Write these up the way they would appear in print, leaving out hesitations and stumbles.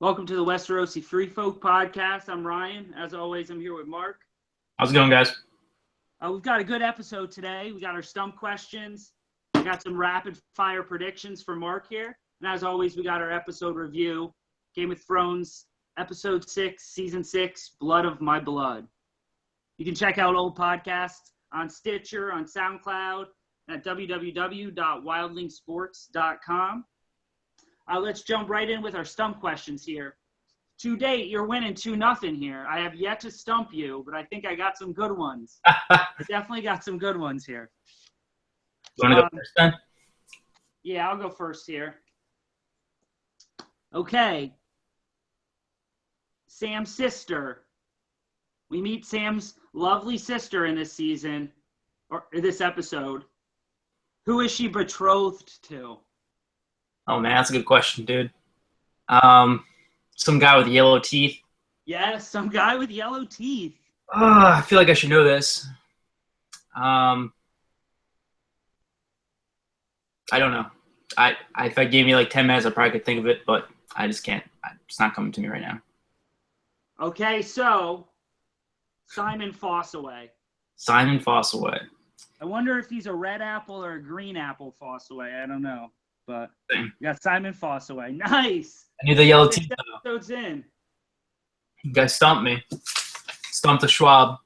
Welcome to the Westerosi Free Folk Podcast. I'm Ryan. As always, I'm here with Mark. How's it going, guys? We've got a good episode today. We got our stump questions. We got some rapid fire predictions for Mark here. And as always, we got our episode review. Game of Thrones, Episode 6, Season 6, Blood of My Blood. You can check out old podcasts on Stitcher, on SoundCloud, at www.wildlingsports.com. Let's jump right in with our stump questions here. To date, you're winning 2-0 here. I have yet to stump you, but I think I got some good ones. I definitely got some good ones here. You want to go first, then? Yeah, I'll go first here. Okay. Sam's sister. We meet Sam's lovely sister in this season, or this episode. Who is she betrothed to? Oh, man, that's a good question, dude. Some guy with yellow teeth. Yes, some guy with yellow teeth. I feel like I should know this. I don't know. If I gave me like 10 minutes, I probably could think of it, but I just can't. It's not coming to me right now. Okay, so Simon Fossaway. Simon Fossaway. I wonder if he's a red apple or a green apple Fossaway. I don't know. But Same. we got Simon Fossaway. Nice. I knew the yellow teeth, Six though. episodes in. You guys stumped me. Stumped the Schwab.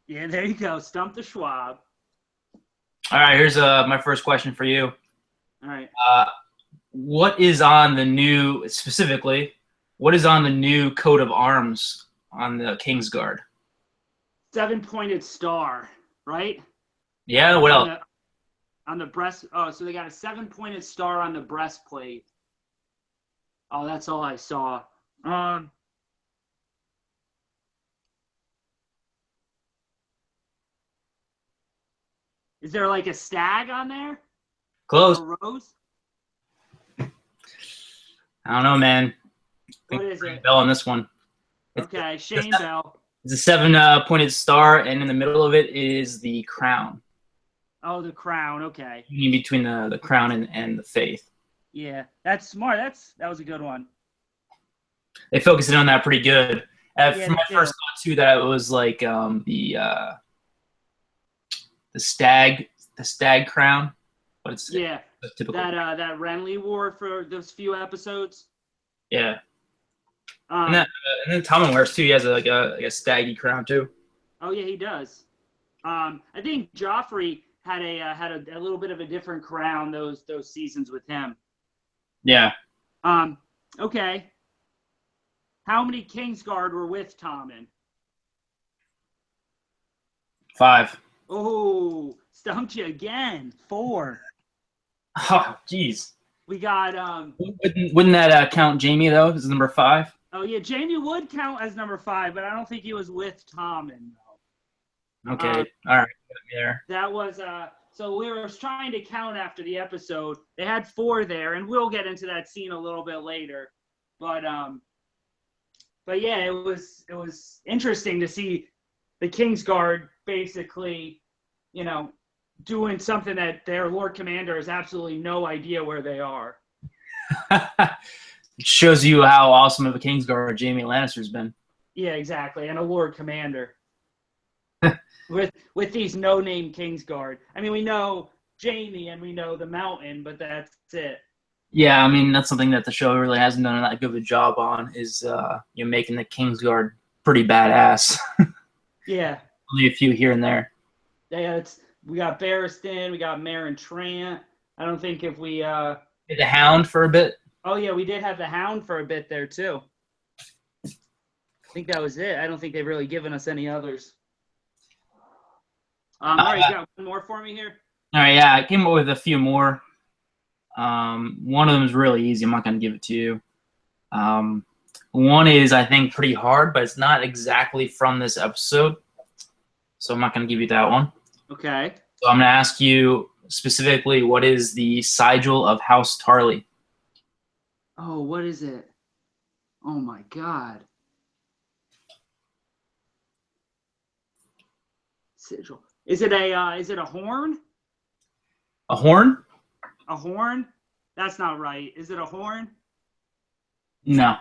Yeah, there you go. Stump the Schwab. All right, here's my first question for you. All right. What is on the new coat of arms on the Kingsguard? 7-pointed star, right? Yeah, what else? On the breast. Oh, so they got a 7-pointed star on the breastplate. Oh, that's all I saw. Is there like a stag on there? Close. A rose? I don't know, man. What is it? Bell on this one. Okay, Shane Bell. It's a 7-pointed star, and in the middle of it is the crown. Oh, the crown. Okay. In between the crown and the faith. Yeah, that's smart. That was a good one. They focused in on that pretty good. Yeah, For my first thought too, that it was like the stag crown, but it's typical. That Renly wore for those few episodes. Yeah. And then Tommen wears too. He has like a staggy crown too. Oh yeah, he does. I think Joffrey had a little bit of a different crown those seasons with him. Yeah. Okay. How many Kingsguard were with Tommen? 5. Oh, stumped you again. 4. Oh, jeez. We got Wouldn't that count Jamie though? Is number 5? Oh yeah, Jamie would count as number 5, but I don't think he was with Tommen though. Okay. All right. There. That was so we were trying to count after the episode. They had 4 there, and we'll get into that scene a little bit later. But yeah, it was interesting to see the Kingsguard basically, doing something that their Lord Commander has absolutely no idea where they are. It shows you how awesome of a Kingsguard Jaime Lannister's been. Yeah, exactly, and a Lord Commander. with these no-name Kingsguard. I mean, we know Jaime and we know the Mountain, but that's it. Yeah, I mean, that's something that the show really hasn't done that good of a job on is making the Kingsguard pretty badass. Yeah. Only a few here and there. Yeah, we got Barristan, we got Meryn Trant. I don't think if we Did the Hound for a bit? Oh yeah, we did have the Hound for a bit there too. I think that was it. I don't think they've really given us any others. All right, you got one more for me here? All right, yeah, I came up with a few more. One of them is really easy. I'm not going to give it to you. One is, I think, pretty hard, but it's not exactly from this episode. So I'm not going to give you that one. Okay. So I'm going to ask you specifically, what is the sigil of House Tarly? Oh, what is it? Oh, my God. Sigil. Is it a horn? A horn? A horn? That's not right. Is it a horn? No.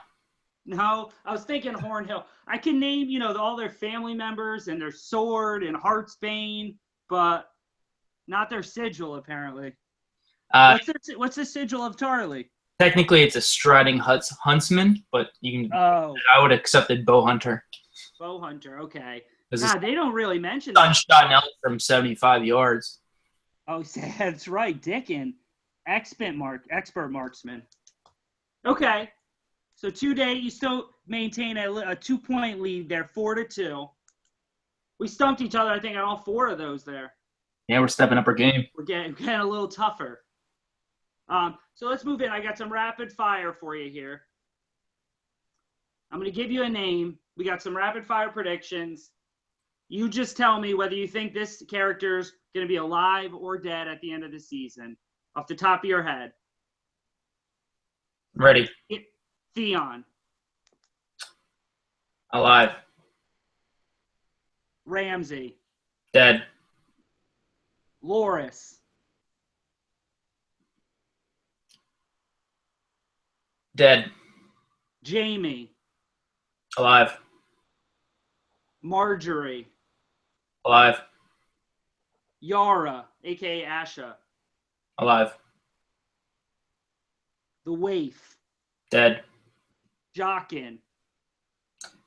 No, I was thinking Hornhill. I can name, all their family members and their sword and Heartsbane, but not their sigil, apparently. Uh, What's the sigil of Tarly? Technically, it's a striding huntsman, but you can. Oh, I would accept it bow hunter. bow hunter. Okay. Because God, they don't really mention that. Sunshot Nelly from 75 yards. Oh, that's right, Dickin, expert marksman. Okay, so today you still maintain a 2-point lead there, 4-2. We stumped each other, I think, on all 4 of those there. Yeah, we're stepping up our game. We're getting a little tougher. So let's move in. I got some rapid fire for you here. I'm going to give you a name. We got some rapid fire predictions. You just tell me whether you think this character's going to be alive or dead at the end of the season, off the top of your head. Ready. Theon. Alive. Ramsay. Dead. Loras. Dead. Jaime. Alive. Marjorie. Alive. Yara, a.k.a. Asha. Alive. The Waif. Dead. Jaqen.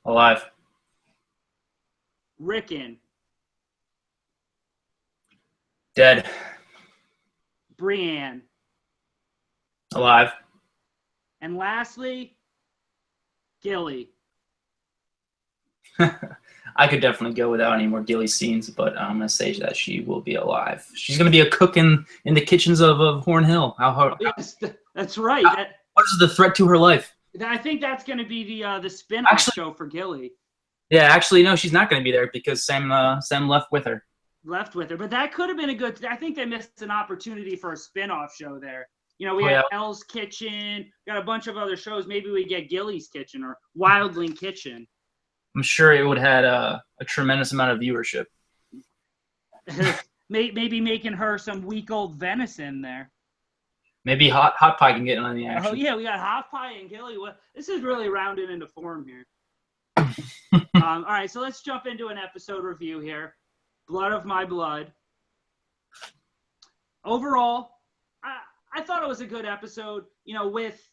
Alive. Rickon. Dead. Brienne. Alive. And lastly, Gilly. I could definitely go without any more Gilly scenes, but I'm going to say that she will be alive. She's going to be a cook in the kitchens of Hornhill. Yes, that's right. What is the threat to her life? I think that's going to be the spin-off show for Gilly. Yeah, actually, no, she's not going to be there because Sam left with her. But that could have been a good. I think they missed an opportunity for a spin-off show there. We had Hell's Kitchen, got a bunch of other shows. Maybe we get Gilly's Kitchen or Wildling Kitchen. I'm sure it would have had a tremendous amount of viewership. Maybe making her some week-old venison there. Maybe Hot Pie can get on the action. Oh, yeah, we got Hot Pie and Gilly. This is really rounded into form here. All right, so let's jump into an episode review here. Blood of My Blood. Overall, I thought it was a good episode. With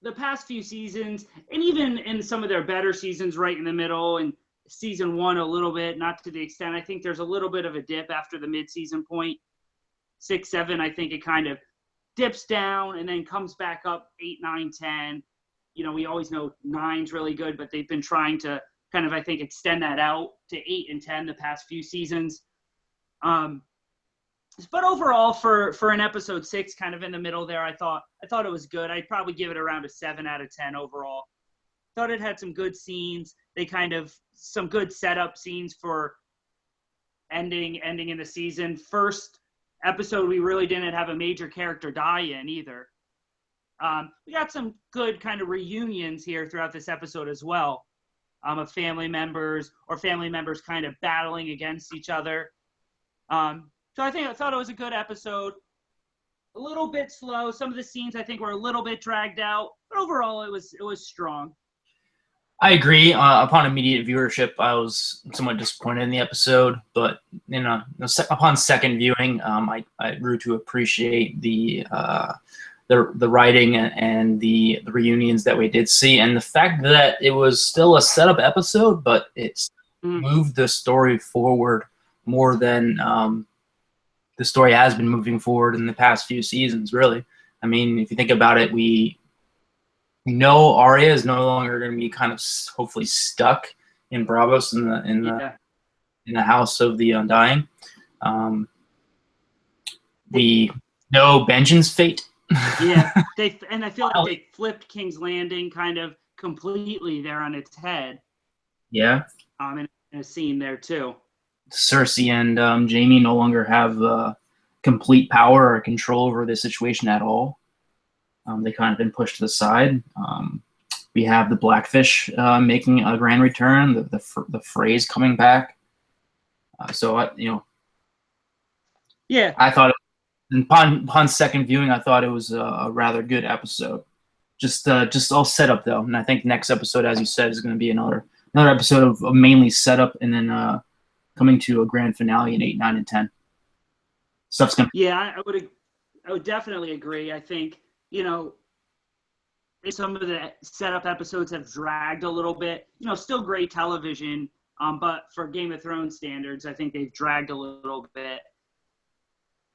the past few seasons, and even in some of their better seasons right in the middle, and season 1 a little bit, not to the extent. I think there's a little bit of a dip after the mid-season point. 6, 7, I think it kind of dips down and then comes back up 8, 9, 10. We always know 9's really good, but they've been trying to kind of, I think, extend that out to 8 and 10 the past few seasons. But overall, for an episode 6, kind of in the middle there, I thought it was good. I'd probably give it around a 7 out of 10 overall. Thought it had some good scenes. Some good setup scenes for ending in the season. First episode, we really didn't have a major character die in either. We got some good kind of reunions here throughout this episode as well, of family members kind of battling against each other. So I thought it was a good episode. A little bit slow. Some of the scenes I think were a little bit dragged out, but overall it was strong. I agree. Upon immediate viewership, I was somewhat disappointed in the episode, but upon second viewing, I grew to appreciate the writing and the reunions that we did see, and the fact that it was still a setup episode, but it's moved the story forward more than the story has been moving forward in the past few seasons, really. I mean, if you think about it, we know Arya is no longer going to be kind of hopefully stuck in Braavos in the House of the Undying. We know Benjen's fate. Yeah, I feel like they flipped King's Landing kind of completely there on its head. Yeah. In a scene there too. Cersei and Jaime no longer have complete power or control over the situation at all. They kind of been pushed to the side. We have the Blackfish making a grand return. The phrase coming back. Yeah. I thought, upon second viewing, I thought it was a rather good episode. just all set up though. And I think next episode, as you said, is going to be another episode of mainly setup, and then coming to a grand finale in 8, 9, and 10. Stuff's gonna. Yeah, I would definitely agree. I think, some of the setup episodes have dragged a little bit. Still great television, but for Game of Thrones standards, I think they've dragged a little bit.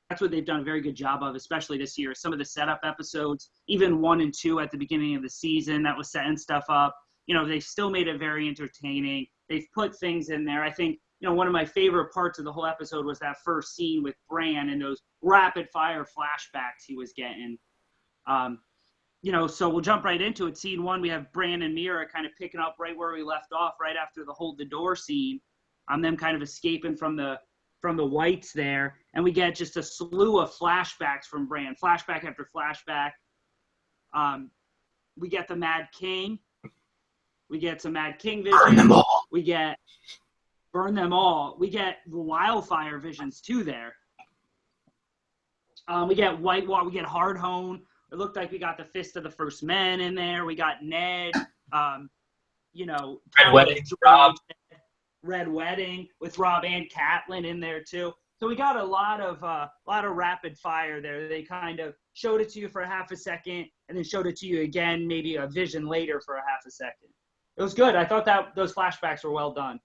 That's what they've done a very good job of, especially this year. Some of the setup episodes, even 1 and 2 at the beginning of the season, that was setting stuff up. They still made it very entertaining. They've put things in there. I think, one of my favorite parts of the whole episode was that first scene with Bran and those rapid fire flashbacks he was getting. So we'll jump right into it. Scene 1, we have Bran and Mira kind of picking up right where we left off, right after the hold the door scene. Them kind of escaping from the whites there, and we get just a slew of flashbacks from Bran, flashback after flashback. We get the Mad King. We get some Mad King visions. Burn them all. Burn them all. We get wildfire visions too there. We get White Walker. We get Hardhome. It looked like we got the Fist of the First Men in there. We got Ned. Red Wedding. Rob. Red Wedding with Rob and Catelyn in there too. So we got a lot of rapid fire there. They kind of showed it to you for a half a second and then showed it to you again, maybe a vision later for a half a second. It was good. I thought that those flashbacks were well done.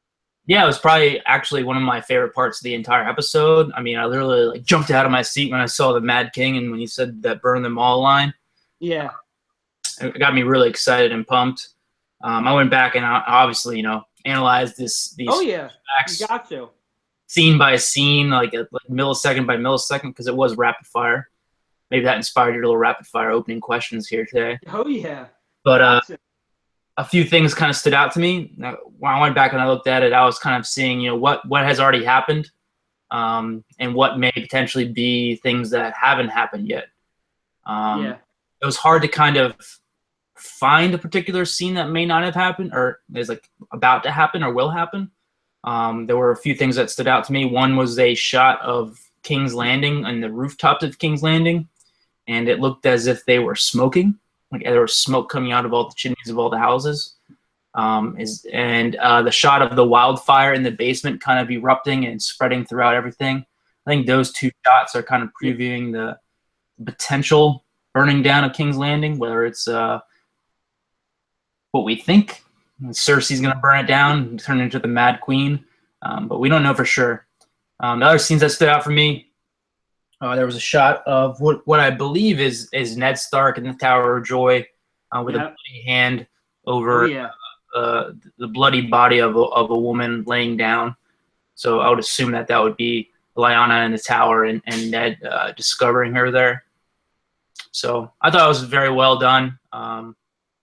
Yeah, it was probably actually one of my favorite parts of the entire episode. I mean, I literally jumped out of my seat when I saw the Mad King and when he said that "burn them all" line. Yeah, it got me really excited and pumped. I went back and obviously, analyzed these. Oh yeah, you got to. Scene by scene, like millisecond by millisecond, because it was rapid fire. Maybe that inspired your little rapid fire opening questions here today. Oh yeah. But a few things kind of stood out to me. When I went back and I looked at it, I was kind of seeing, what has already happened, and what may potentially be things that haven't happened yet. It was hard to kind of find a particular scene that may not have happened or is about to happen or will happen. There were a few things that stood out to me. One was a shot of King's Landing and the rooftops of King's Landing, and it looked as if they were smoking. Like there was smoke coming out of all the chimneys of all the houses. The shot of the wildfire in the basement kind of erupting and spreading throughout everything. I think those two shots are kind of previewing the potential burning down of King's Landing, whether it's what we think. Cersei's going to burn it down and turn into the Mad Queen, but we don't know for sure. The other scenes that stood out for me, there was a shot of what I believe is Ned Stark in the Tower of Joy with a bloody hand over the bloody body of a woman laying down. So I would assume that would be Lyanna in the tower and Ned discovering her there. So I thought it was very well done.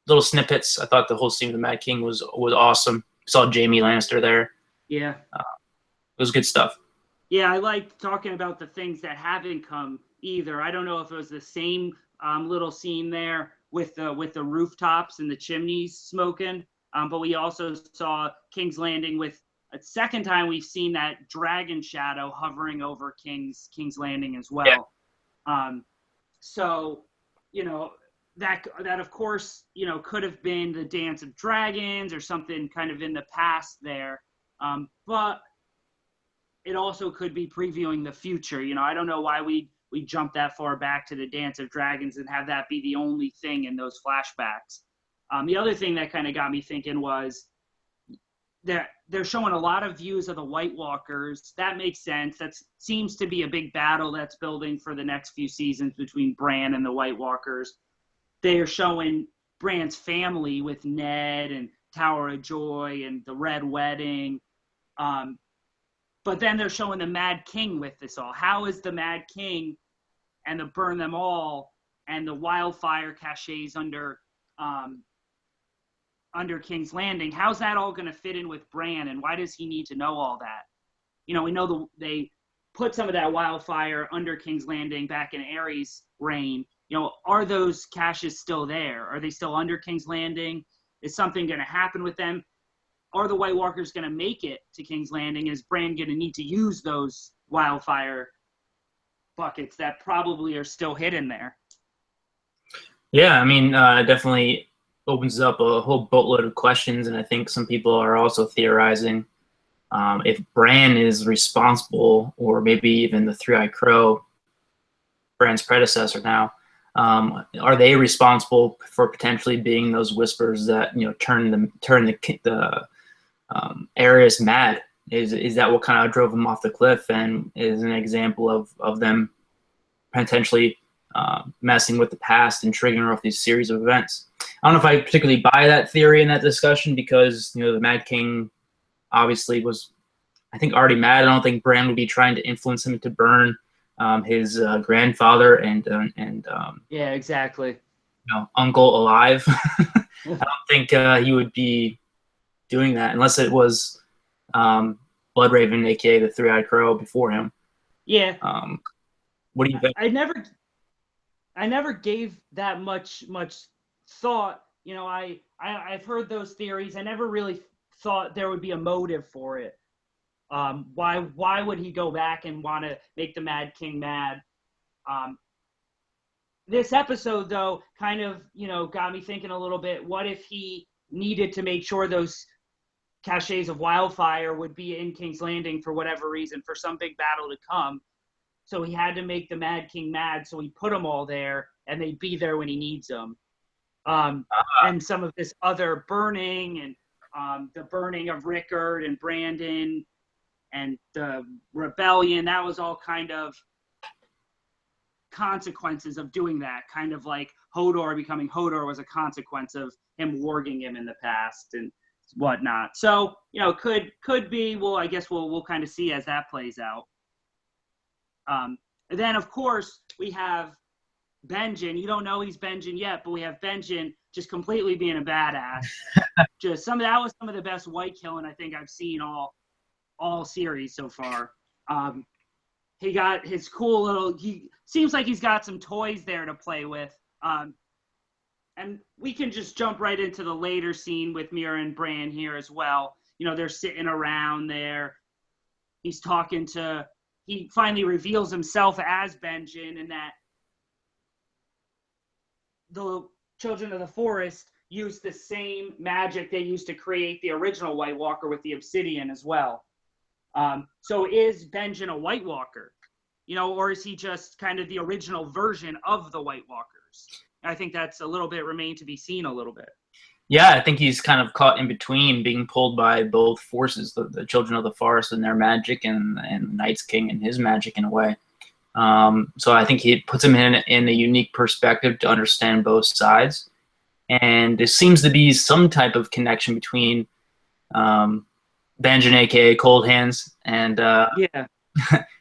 Little snippets. I thought the whole scene with the Mad King was awesome. Saw Jaime Lannister there. Yeah. It was good stuff. Yeah, I like talking about the things that haven't come either. I don't know if it was the same little scene there with the rooftops and the chimneys smoking, but we also saw King's Landing with a second time we've seen that dragon shadow hovering over King's Landing as well. Yeah. So, that of course, could have been the Dance of Dragons or something kind of in the past there. But it also could be previewing the future. I don't know why we jump that far back to the Dance of Dragons and have that be the only thing in those flashbacks. The other thing that kind of got me thinking was that they're showing a lot of views of the White Walkers. That makes sense. That seems to be a big battle that's building for the next few seasons between Bran and the White Walkers. They are showing Bran's family with Ned and Tower of Joy and the Red Wedding. But then they're showing the Mad King with this all. How is the Mad King and the burn them all and the wildfire caches under King's Landing? How's that all going to fit in with Bran, and why does he need to know all that? We know they put some of that wildfire under King's Landing back in Aerys' reign. Are those caches still there? Are they still under King's Landing? Is something going to happen with them? Are the White Walkers going to make it to King's Landing? Is Bran going to need to use those wildfire buckets that probably are still hidden there? Yeah, I mean, it definitely opens up a whole boatload of questions, and I think some people are also theorizing if Bran is responsible, or maybe even the Three-Eyed Crow, Bran's predecessor now, are they responsible for potentially being those whispers that turn the Aerys mad? Is that what kind of drove them off the cliff, and is an example of them potentially messing with the past and triggering off these series of events? I don't know if I particularly buy that theory in that discussion, because the Mad King obviously was, I think, already mad. I don't think Bran would be trying to influence him to burn his grandfather and Yeah, exactly. uncle alive. I don't think he would be doing that unless it was Bloodraven, aka the Three-Eyed Crow, before him. Yeah, Um, what do you think? I never gave that much thought. I've heard those theories. I never really thought there would be a motive for it. Why would he go back and want to make the Mad King mad? Um, this episode, though, kind of got me thinking a little bit. What if he needed to make sure those caches of wildfire would be in King's Landing for whatever reason, for some big battle to come? So he had to make the Mad King mad, so he put them all there, and they'd be there when he needs them. And some of this other burning, and the burning of Rickard and Brandon, and the rebellion, that was all kind of consequences of doing that. Kind of like Hodor becoming Hodor was a consequence of him warging him in the past and whatnot. So, could be. Well, I guess we'll kind of see as that plays out. Then, of course, we have Benjen. You don't know he's Benjen yet, but we have Benjen just completely being a badass. That was some of the best white killing I think I've seen all series so far. He got his cool little. He seems like he's got some toys there to play with. And we can just jump right into the later scene with Meera and Bran here as well. They're sitting around there. He's talking to. He finally reveals himself as Benjen, and that the Children of the Forest used the same magic they used to create the original White Walker with the obsidian as well. So is Benjen a White Walker? Or is he just kind of the original version of the White Walkers? I think that's a little bit remained to be seen a little bit. Yeah, I think he's kind of caught in between, being pulled by both forces, the Children of the Forest and their magic, and the Night's King and his magic in a way. So I think he puts him in a unique perspective to understand both sides. And there seems to be some type of connection between Benjen, aka Cold Hands, and Yeah.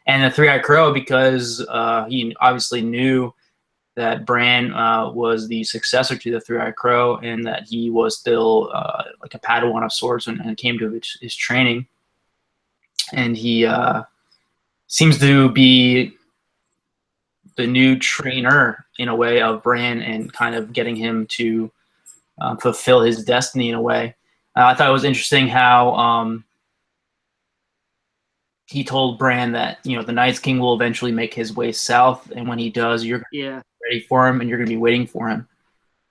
and the Three-Eyed Crow, because he obviously knew that Bran was the successor to the Three-Eyed Crow, and that he was still like a Padawan of sorts when it came to his training. And he seems to be the new trainer in a way of Bran, and kind of getting him to fulfill his destiny in a way. I thought it was interesting how he told Bran that the Night's King will eventually make his way south, and when he does, you're ready for him, and you're going to be waiting for him.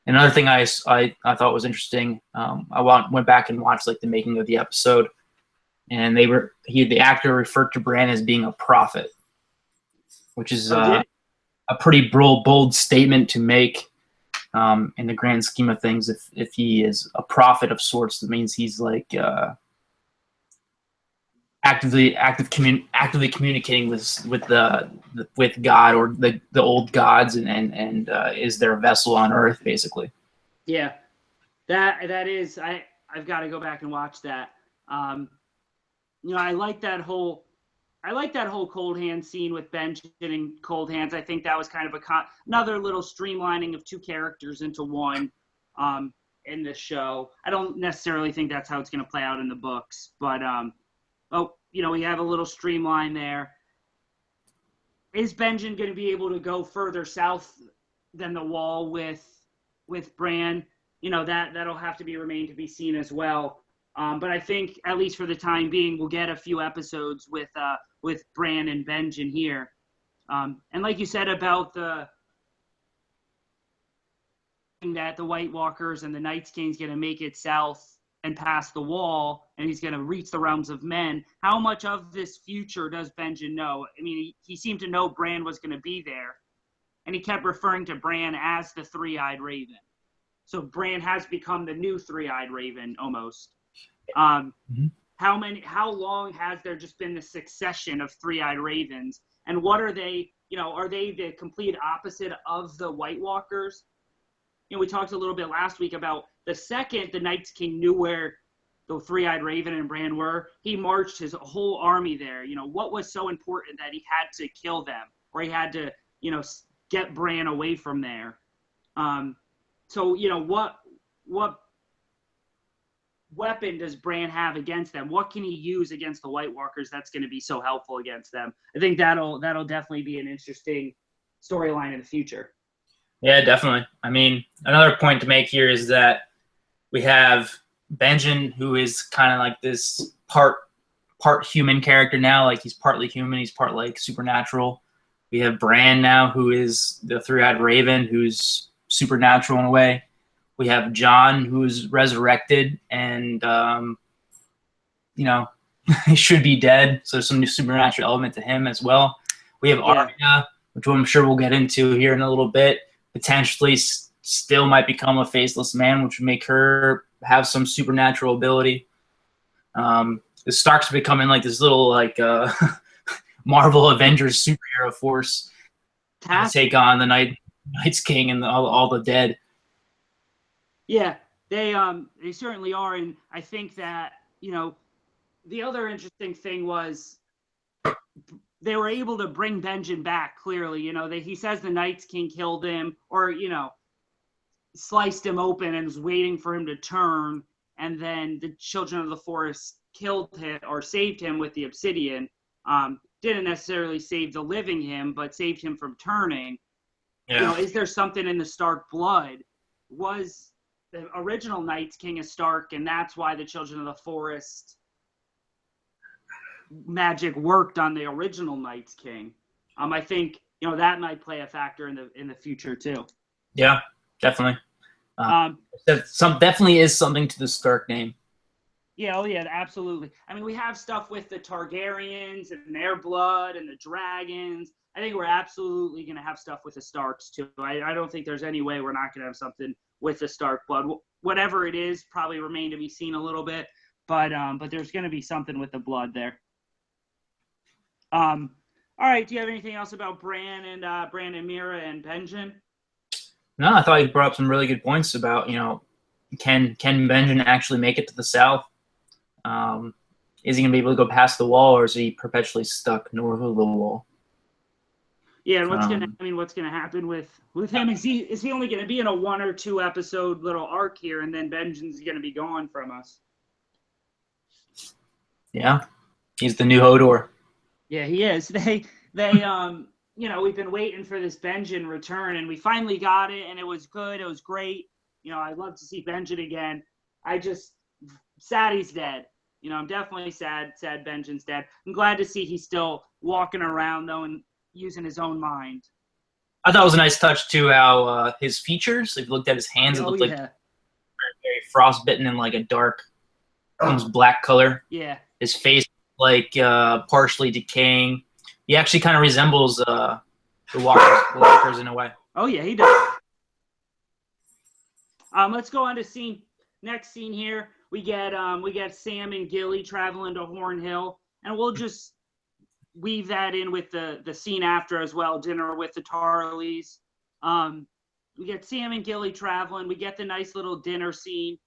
Another thing I thought was interesting, I went back and watched like the making of the episode, and the actor referred to Bran as being a prophet, which is a pretty bold statement to make in the grand scheme of things. If he is a prophet of sorts, that means he's like actively communicating with God, or the old gods, and is their vessel on Earth, basically. Yeah, that is. I've got to go back and watch that. I like that whole Cold Hands scene with Benjen and Cold Hands. I think that was kind of another little streamlining of two characters into one in the show. I don't necessarily think that's how it's going to play out in the books, but we have a little streamline there. Is Benjen going to be able to go further south than the Wall with Bran? That'll have to remain to be seen as well. But I think, at least for the time being, we'll get a few episodes with Bran and Benjen here. And like you said about that the White Walkers and the Night King's going to make it south and past the wall, and he's going to reach the realms of men. How much of this future does Benjen know? I mean, he seemed to know Bran was going to be there, and he kept referring to Bran as the Three-Eyed Raven. So Bran has become the new Three-Eyed Raven almost. How long has there just been the succession of Three-Eyed Ravens? And what are they, are they the complete opposite of the White Walkers? We talked a little bit last week about the second the Night King knew where the Three-Eyed Raven and Bran were, he marched his whole army there. What was so important that he had to kill them, or he had to, get Bran away from there? So, what weapon does Bran have against them? What can he use against the White Walkers that's going to be so helpful against them? I think that'll definitely be an interesting storyline in the future. Yeah, definitely. I mean, another point to make here is that we have Benjen, who is kind of like this part human character now. Like, he's partly human, he's part like supernatural. We have Bran now, who is the Three-Eyed Raven, who's supernatural in a way. We have Jon, who's resurrected and, he should be dead. So there's some new supernatural element to him as well. We have Arya, which I'm sure we'll get into here in a little bit. Potentially still might become a faceless man, which would make her have some supernatural ability. The Starks are becoming like this little Marvel Avengers superhero force to take on the Night's King and all the dead. Yeah, they certainly are, and I think that the other interesting thing was they were able to bring Benjen back. Clearly, he says the Night King killed him, or sliced him open and was waiting for him to turn, and then the Children of the Forest killed him or saved him with the obsidian. Didn't necessarily save the living him, but saved him from turning. Yeah. Is there something in the Stark blood? Was the original Night King a Stark, and that's why the Children of the Forest magic worked on the original Night King? I think that might play a factor in the future too. Yeah, definitely. Definitely is something to the Stark name. Yeah, absolutely. I mean, we have stuff with the Targaryens and their blood and the dragons. I think we're absolutely going to have stuff with the Starks too. I don't think there's any way we're not going to have something with the Stark blood. Whatever it is, probably remain to be seen a little bit, but there's going to be something with the blood there. All right. Do you have anything else about Bran and Meera and Benjen? No, I thought you brought up some really good points about can Benjen actually make it to the South? Is he going to be able to go past the wall, or is he perpetually stuck north of the wall? Yeah, and what's gonna happen with him? Is he only gonna be in a 1 or 2 episode little arc here, and then Benjen's gonna be gone from us? Yeah, he's the new Hodor. Yeah, he is. They we've been waiting for this Benjen return, and we finally got it, and it was good. It was great. I'd love to see Benjen again. Sad he's dead. I'm definitely sad Benjen's dead. I'm glad to see he's still walking around, though, and using his own mind. I thought it was a nice touch, too, how his features, if you looked at his hands, it looked like very frostbitten and like a dark, almost black color. Yeah. His face, partially decaying. He actually kind of resembles the walkers in a way. Oh, yeah, he does. Let's go on to next scene here. We get Sam and Gilly traveling to Horn Hill, and we'll just weave that in with the scene after as well, dinner with the Tarleys. We get Sam and Gilly traveling. We get the nice little dinner scene.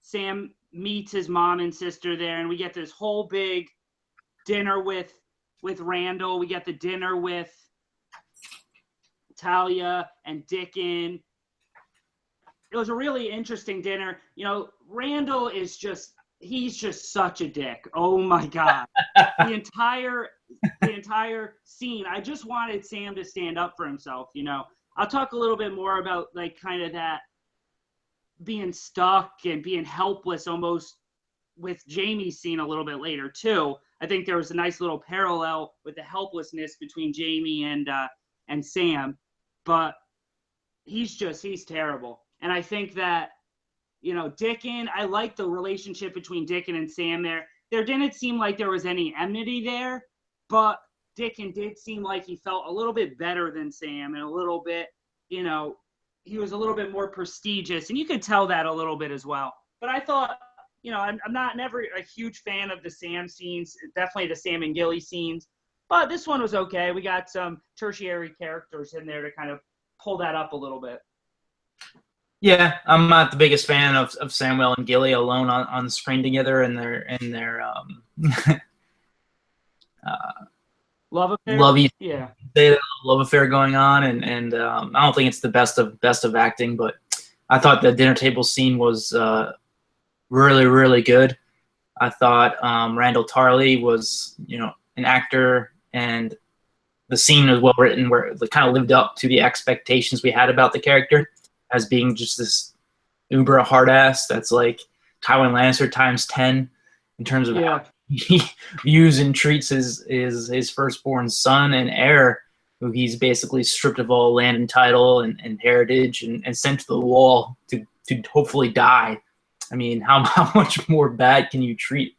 Sam meets his mom and sister there, and we get this whole big dinner with Randall. We get the dinner with Talia and Dickon. It was a really interesting dinner. Randall is he's just such a dick. Oh my God. the entire scene, I just wanted Sam to stand up for himself. I'll talk a little bit more about kind of that being stuck and being helpless almost with Jaime's scene a little bit later too. I think there was a nice little parallel with the helplessness between Jaime and Sam, but he's terrible. And I think that, you know, Dickon, I like the relationship between Dickon and Sam there. There didn't seem like there was any enmity there, but Dickon did seem like he felt a little bit better than Sam and a little bit, you know, he was a little bit more prestigious. And you could tell that a little bit as well. But I thought, you know, I'm never a huge fan of the Sam scenes, definitely the Sam and Gilly scenes. But this one was okay. We got some tertiary characters in there to kind of pull that up a little bit. Yeah, I'm not the biggest fan of Samuel and Gilly alone on the screen together in their love affair. Love affair going on, and I don't think it's the best of acting, but I thought the dinner table scene was really, really good. I thought Randall Tarley was, you know, an actor, and the scene was well written, where it kind of lived up to the expectations we had about the character as being just this uber hard ass that's like Tywin Lannister times 10 in terms of how he views and treats his firstborn son and heir, who he's basically stripped of all land and title and heritage and sent to the wall to hopefully die. I mean, how much more bad can you treat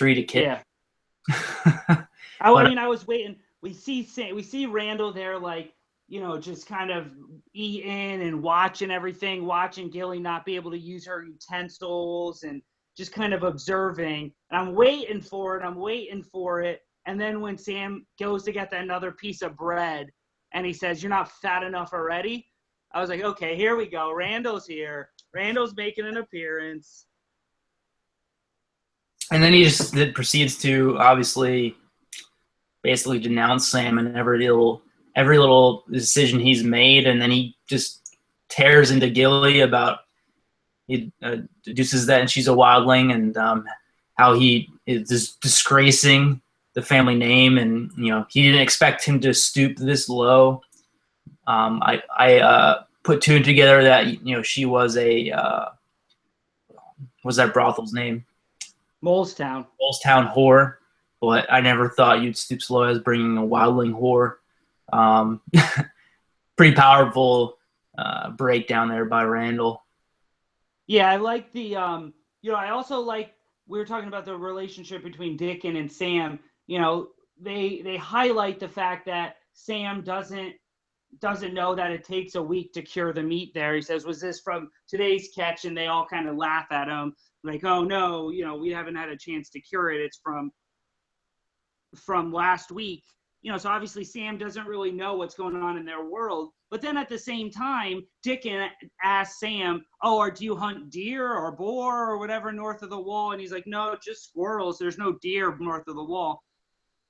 a kid? Yeah. I mean, I was waiting. We see Randall there, like, you know, just kind of eating and watching everything, watching Gilly not be able to use her utensils and just kind of observing. And I'm waiting for it. And then when Sam goes to get another piece of bread and he says, "You're not fat enough already," I was like, okay, here we go. Randall's here. Randall's making an appearance. And then he just proceeds to obviously basically denounce Sam and every little decision he's made, and then he just tears into Gilly about he deduces that and she's a wildling, and how he is disgracing the family name, and you know he didn't expect him to stoop this low. I put two together that, you know, she was what's that brothel's name? Molestown whore, but I never thought you'd stoop so low as bringing a wildling whore. Pretty powerful breakdown there by Randall. Yeah, I like the you know, I also like, we were talking about the relationship between Dickon and Sam. You know, they highlight the fact that Sam doesn't know that it takes a week to cure the meat there. He says, "Was this from today's catch?" And they all kind of laugh at him, like, "Oh no, you know, we haven't had a chance to cure it. It's from last week." You know, so obviously Sam doesn't really know what's going on in their world. But then at the same time, Dickon asks Sam, "Oh, or do you hunt deer or boar or whatever north of the wall?" And he's like, "No, just squirrels. There's no deer north of the wall."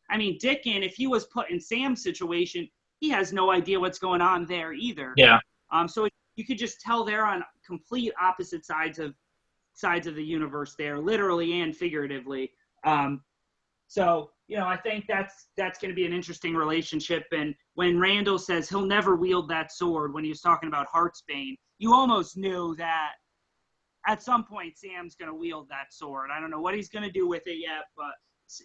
I mean, Dickon, if he was put in Sam's situation, he has no idea what's going on there either. Yeah. So you could just tell they're on complete opposite sides of the universe there, literally and figuratively. So, you know, I think that's going to be an interesting relationship. And when Randall says he'll never wield that sword, when he was talking about Heartsbane, you almost knew that at some point Sam's going to wield that sword. I don't know what he's going to do with it yet, but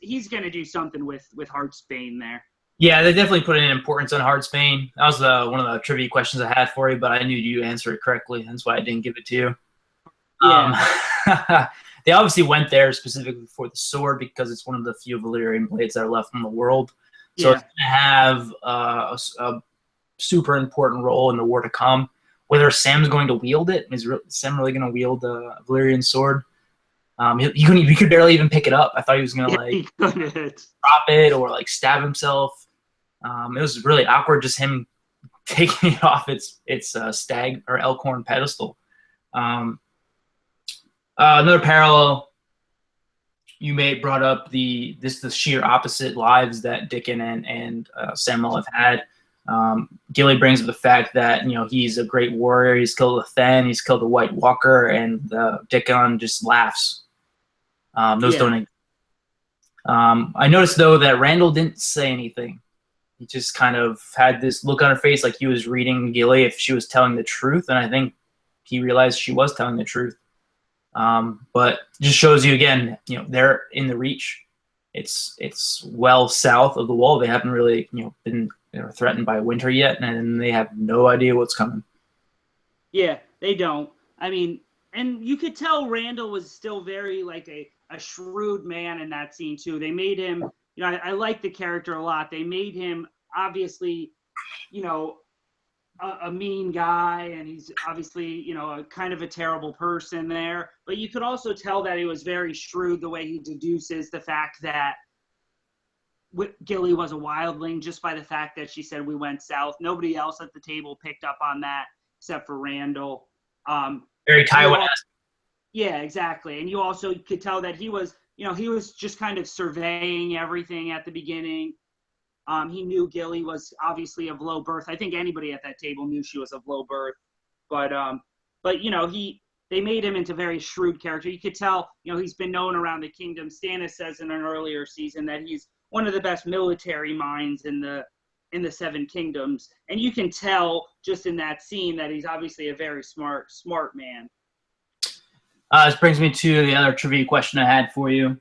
he's going to do something with Heartsbane there. Yeah, they definitely put an importance on Heartsbane. That was one of the trivia questions I had for you, but I knew you'd answer it correctly. That's why I didn't give it to you. Yeah. They obviously went there specifically for the sword because it's one of the few Valyrian blades that are left in the world. So Yeah. it's going to have a super important role in the war to come. Whether Sam's going to wield it, is Sam really going to wield a Valyrian sword? He could barely even pick it up. I thought he was going to drop it or like stab himself. It was really awkward, just him taking it off its stag or elkhorn pedestal. Another parallel you brought up the sheer opposite lives that Dickon and Samuel have had. Gilly brings up the fact that, you know, he's a great warrior. He's killed a Thenn, he's killed a White Walker, and Dickon just laughs. Those don't. I noticed though that Randall didn't say anything. He just kind of had this look on her face, like he was reading Gilly if she was telling the truth, and I think he realized she was telling the truth. But just shows you again, you know, they're in the Reach. It's well south of the wall. They haven't really, you know, been threatened by winter yet, and they have no idea what's coming. Yeah, They don't. I mean, and you could tell Randall was still very like a shrewd man in that scene too. They made him, I like the character a lot. They made him obviously, a mean guy, and he's obviously, a kind of a terrible person there. But you could also tell that he was very shrewd the way he deduces the fact that Gilly was a wildling just by the fact that she said we went south. Nobody else at the table picked up on that except for Randall. Very Tywin-esque. Yeah, exactly. And you also could tell that he was just kind of surveying everything at the beginning. He knew Gilly was obviously of low birth. I think anybody at that table knew she was of low birth. But they made him into a very shrewd character. You could tell, he's been known around the kingdom. Stannis says in an earlier season that he's one of the best military minds in the Seven Kingdoms. And you can tell just in that scene that he's obviously a very smart man. This brings me to the other trivia question I had for you.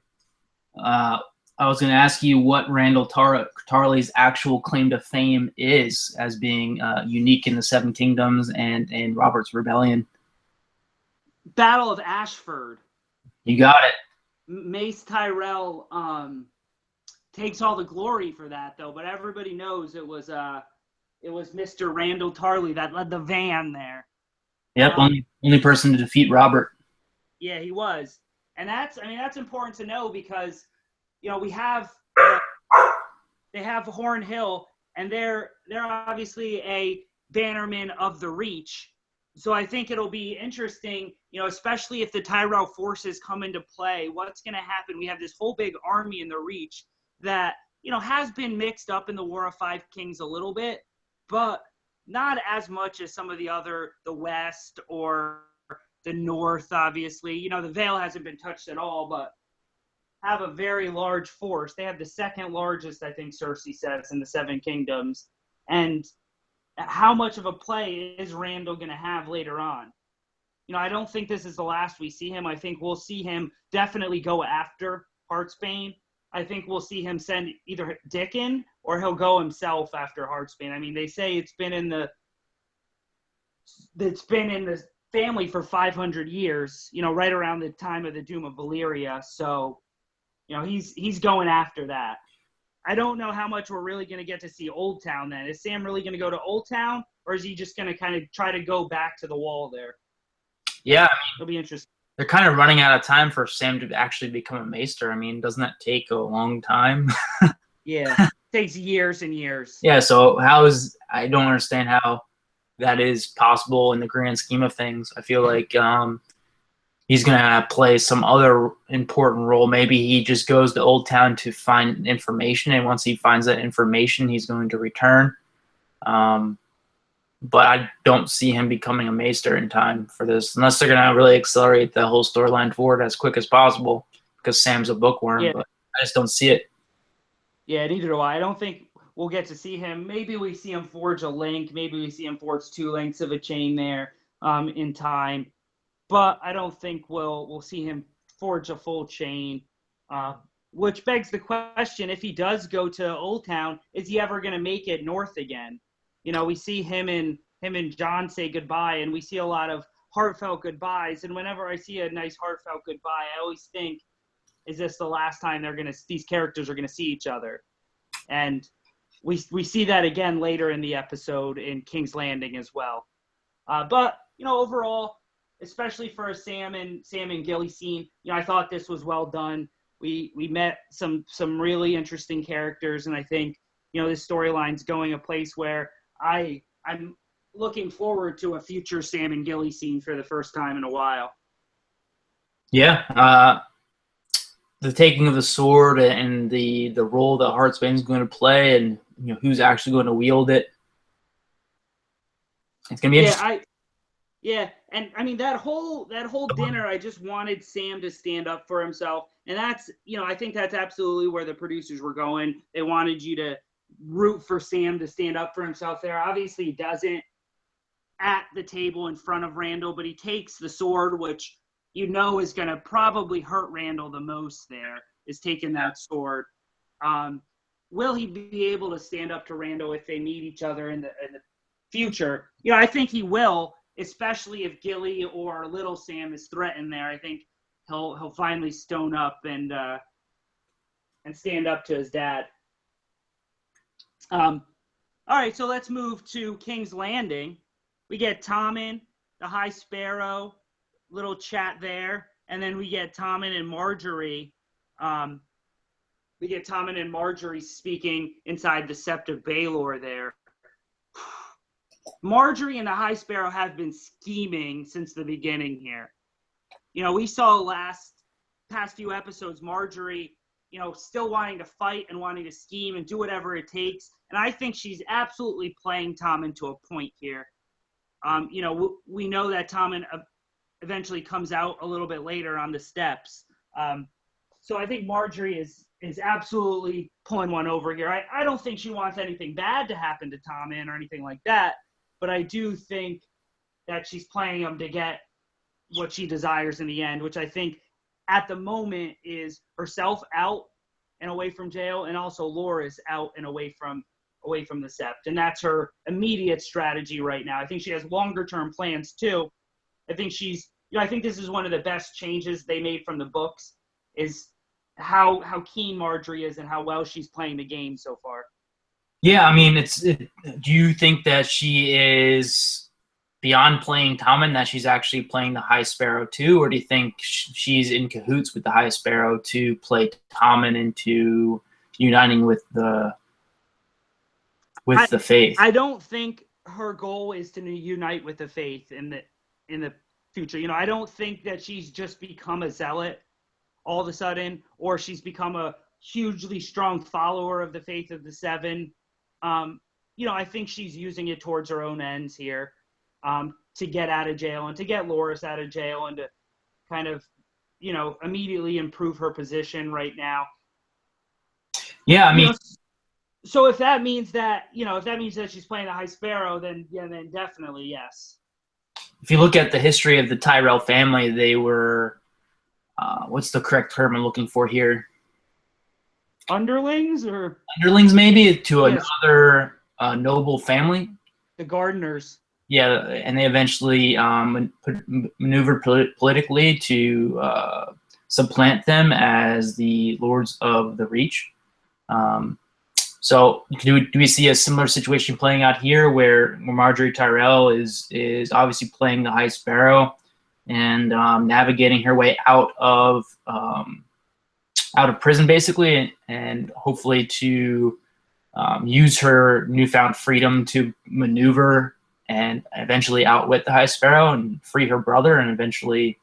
I was going to ask you what Randall Tarley's actual claim to fame is as being unique in the Seven Kingdoms and in Robert's Rebellion. Battle of Ashford. You got it. Mace Tyrell takes all the glory for that, though. But everybody knows it was Mr. Randall Tarley that led the van there. Yep, only person to defeat Robert. Yeah, he was, and that's important to know because we have they have Horn Hill, and they're obviously a bannerman of the Reach. So I think it'll be interesting, especially if the Tyrell forces come into play. What's going to happen? We have this whole big army in the Reach that has been mixed up in the War of Five Kings a little bit, but not as much as some of the West or the North, obviously. The Vale hasn't been touched at all, but have a very large force. They have the second largest, I think Cersei says, in the Seven Kingdoms. And how much of a play is Randall going to have later on? I don't think this is the last we see him. I think we'll see him definitely go after Heartsbane. I think we'll see him send either Dickon or he'll go himself after Heartsbane. I mean, they say it's been in the family for 500 years, right around the time of the Doom of Valyria. So, he's going after that. I don't know how much we're really going to get to see Old Town then. Is Sam really going to go to Old Town, or is he just going to kind of try to go back to the wall there? Yeah, it'll be interesting. They're kind of running out of time for Sam to actually become a maester. I mean, doesn't that take a long time? Yeah, it takes years and years. Yeah, so I don't understand how that is possible in the grand scheme of things. I feel like he's going to play some other important role. Maybe he just goes to Old Town to find information, and once he finds that information, he's going to return. But I don't see him becoming a maester in time for this, unless they're going to really accelerate the whole storyline forward as quick as possible, because Sam's a bookworm, yeah. But I just don't see it. Yeah, neither do I. I don't think we'll get to see him. Maybe we see him forge a link. Maybe we see him forge 2 links of a chain there in time. But I don't think we'll see him forge a full chain, which begs the question, if he does go to Old Town, is he ever going to make it north again? We see him and Jon say goodbye, and we see a lot of heartfelt goodbyes. And whenever I see a nice heartfelt goodbye, I always think, is this the last time these characters are going to see each other? And we see that again later in the episode in King's Landing as well. But overall, especially for a Sam and Gilly scene, I thought this was well done. We met some really interesting characters, and I think this storyline's going a place where I'm looking forward to a future Sam and Gilly scene for the first time in a while. Yeah, the taking of the sword and the role that Heartsbane's going to play, and who's actually going to wield it. It's going to be interesting. And I mean that whole dinner, I just wanted Sam to stand up for himself, and that's I think that's absolutely where the producers were going. They wanted you to root for Sam to stand up for himself there. Obviously, he doesn't at the table in front of Randall, but he takes the sword, which is going to probably hurt Randall the most there, is taking that sword. Will he be able to stand up to Randall if they meet each other in the future? I think he will. especially if Gilly or Little Sam is threatened there. I think he'll finally stone up and stand up to his dad. All right, so let's move to King's Landing. We get Tommen, the High Sparrow, little chat there, and then we get Tommen and Marjorie. We get Tommen and Marjorie speaking inside the Sept of Baelor there. Marjorie and the High Sparrow have been scheming since the beginning here. You know, we saw past few episodes, Marjorie, you know, still wanting to fight and wanting to scheme and do whatever it takes. And I think she's absolutely playing Tommen to a point here. You know, we know that Tommen eventually comes out a little bit later on the steps. So I think Marjorie is absolutely pulling one over here. I don't think she wants anything bad to happen to Tommen or anything like that, but I do think that she's playing him to get what she desires in the end, which I think at the moment is herself out and away from jail, and also Loras out and away from the Sept. And that's her immediate strategy right now. I think she has longer term plans too. I think I think this is one of the best changes they made from the books, is how keen Marjorie is and how well she's playing the game so far. Yeah, I mean, do you think that she is beyond playing Tommen, that she's actually playing the High Sparrow too, or do you think she's in cahoots with the High Sparrow to play Tommen into uniting with the Faith? I don't think her goal is to unite with the Faith in the future. You know, I don't think that she's just become a zealot all of a sudden, or she's become a hugely strong follower of the Faith of the Seven. You know, I think she's using it towards her own ends here, to get out of jail and to get Loras out of jail and to kind of, you know, immediately improve her position right now. Yeah, I mean, you know, so if that means that she's playing the High Sparrow, then definitely yes. If you look at the history of the Tyrell family, they were, what's the correct term I'm looking for here? Underlings maybe, to another noble family. The Gardeners. Yeah, and they eventually maneuvered politically to supplant them as the Lords of the Reach. So do we see a similar situation playing out here, where Marjorie Tyrell is obviously playing the High Sparrow and navigating her way out of prison, basically, and hopefully to use her newfound freedom to maneuver and eventually outwit the High Sparrow and free her brother, and eventually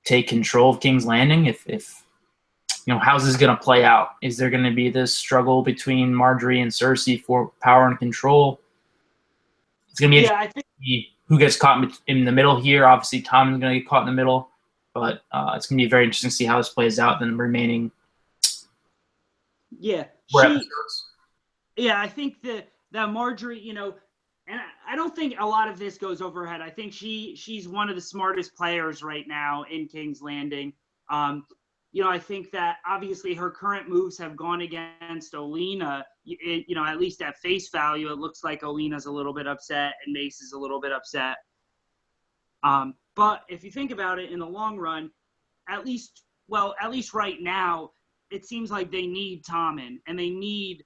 take control of King's Landing? If you know, how's this going to play out? Is there going to be this struggle between Marjorie and Cersei for power and control? It's going to be interesting to see who gets caught in the middle here. Obviously, Tom is going to get caught in the middle, but it's going to be very interesting to see how this plays out in the remaining episodes. Yeah, I think that Marjorie, you know, and I don't think a lot of this goes over her head. I think she's one of the smartest players right now in King's Landing. You know, I think that obviously her current moves have gone against Olenna. You know, at least at face value, it looks like Olenna's a little bit upset and Mace is a little bit upset. But if you think about it in the long run, at least right now, it seems like they need Tommen and they need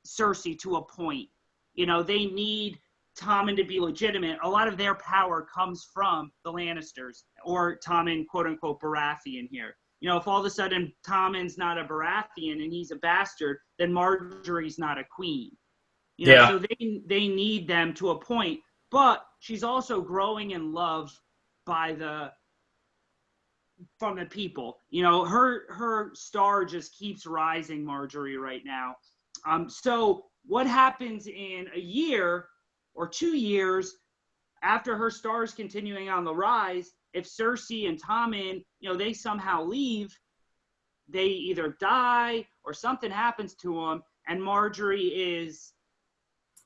Cersei to a point. You know, they need Tommen to be legitimate. A lot of their power comes from the Lannisters, or Tommen, quote unquote, Baratheon here. You know, if all of a sudden Tommen's not a Baratheon and he's a bastard, then Marjorie's not a queen. You know, so they need them to a point. But she's also growing in love from the people. You know, her star just keeps rising, Marjorie, right now. So what happens in a year or 2 years after her star is continuing on the rise? If Cersei and Tommen, you know, they somehow leave, they either die or something happens to them, and Marjorie is,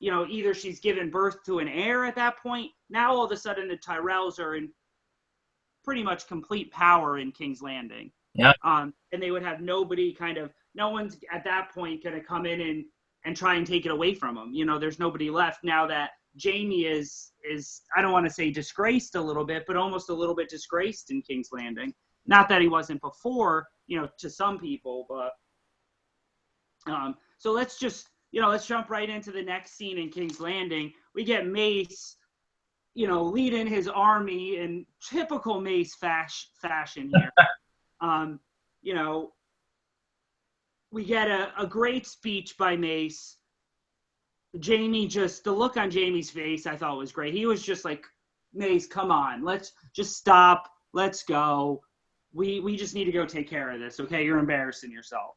you know, either she's given birth to an heir at that point. Now all of a sudden the Tyrells are in pretty much complete power in King's Landing. Yeah. And they would have no one's at that point going to come in and try and take it away from them. You know, there's nobody left now that Jamie is I don't want to say disgraced a little bit, but almost a little bit disgraced in King's Landing. Not that he wasn't before, to some people, but so let's just let's jump right into the next scene in King's Landing. We get Mace, leading his army in typical Mace fashion here. We get a great speech by Mace. Jamie, just the look on Jamie's face, I thought was great. He was just like, Mace, come on, let's just stop. Let's go. We just need to go take care of this. Okay, you're embarrassing yourself.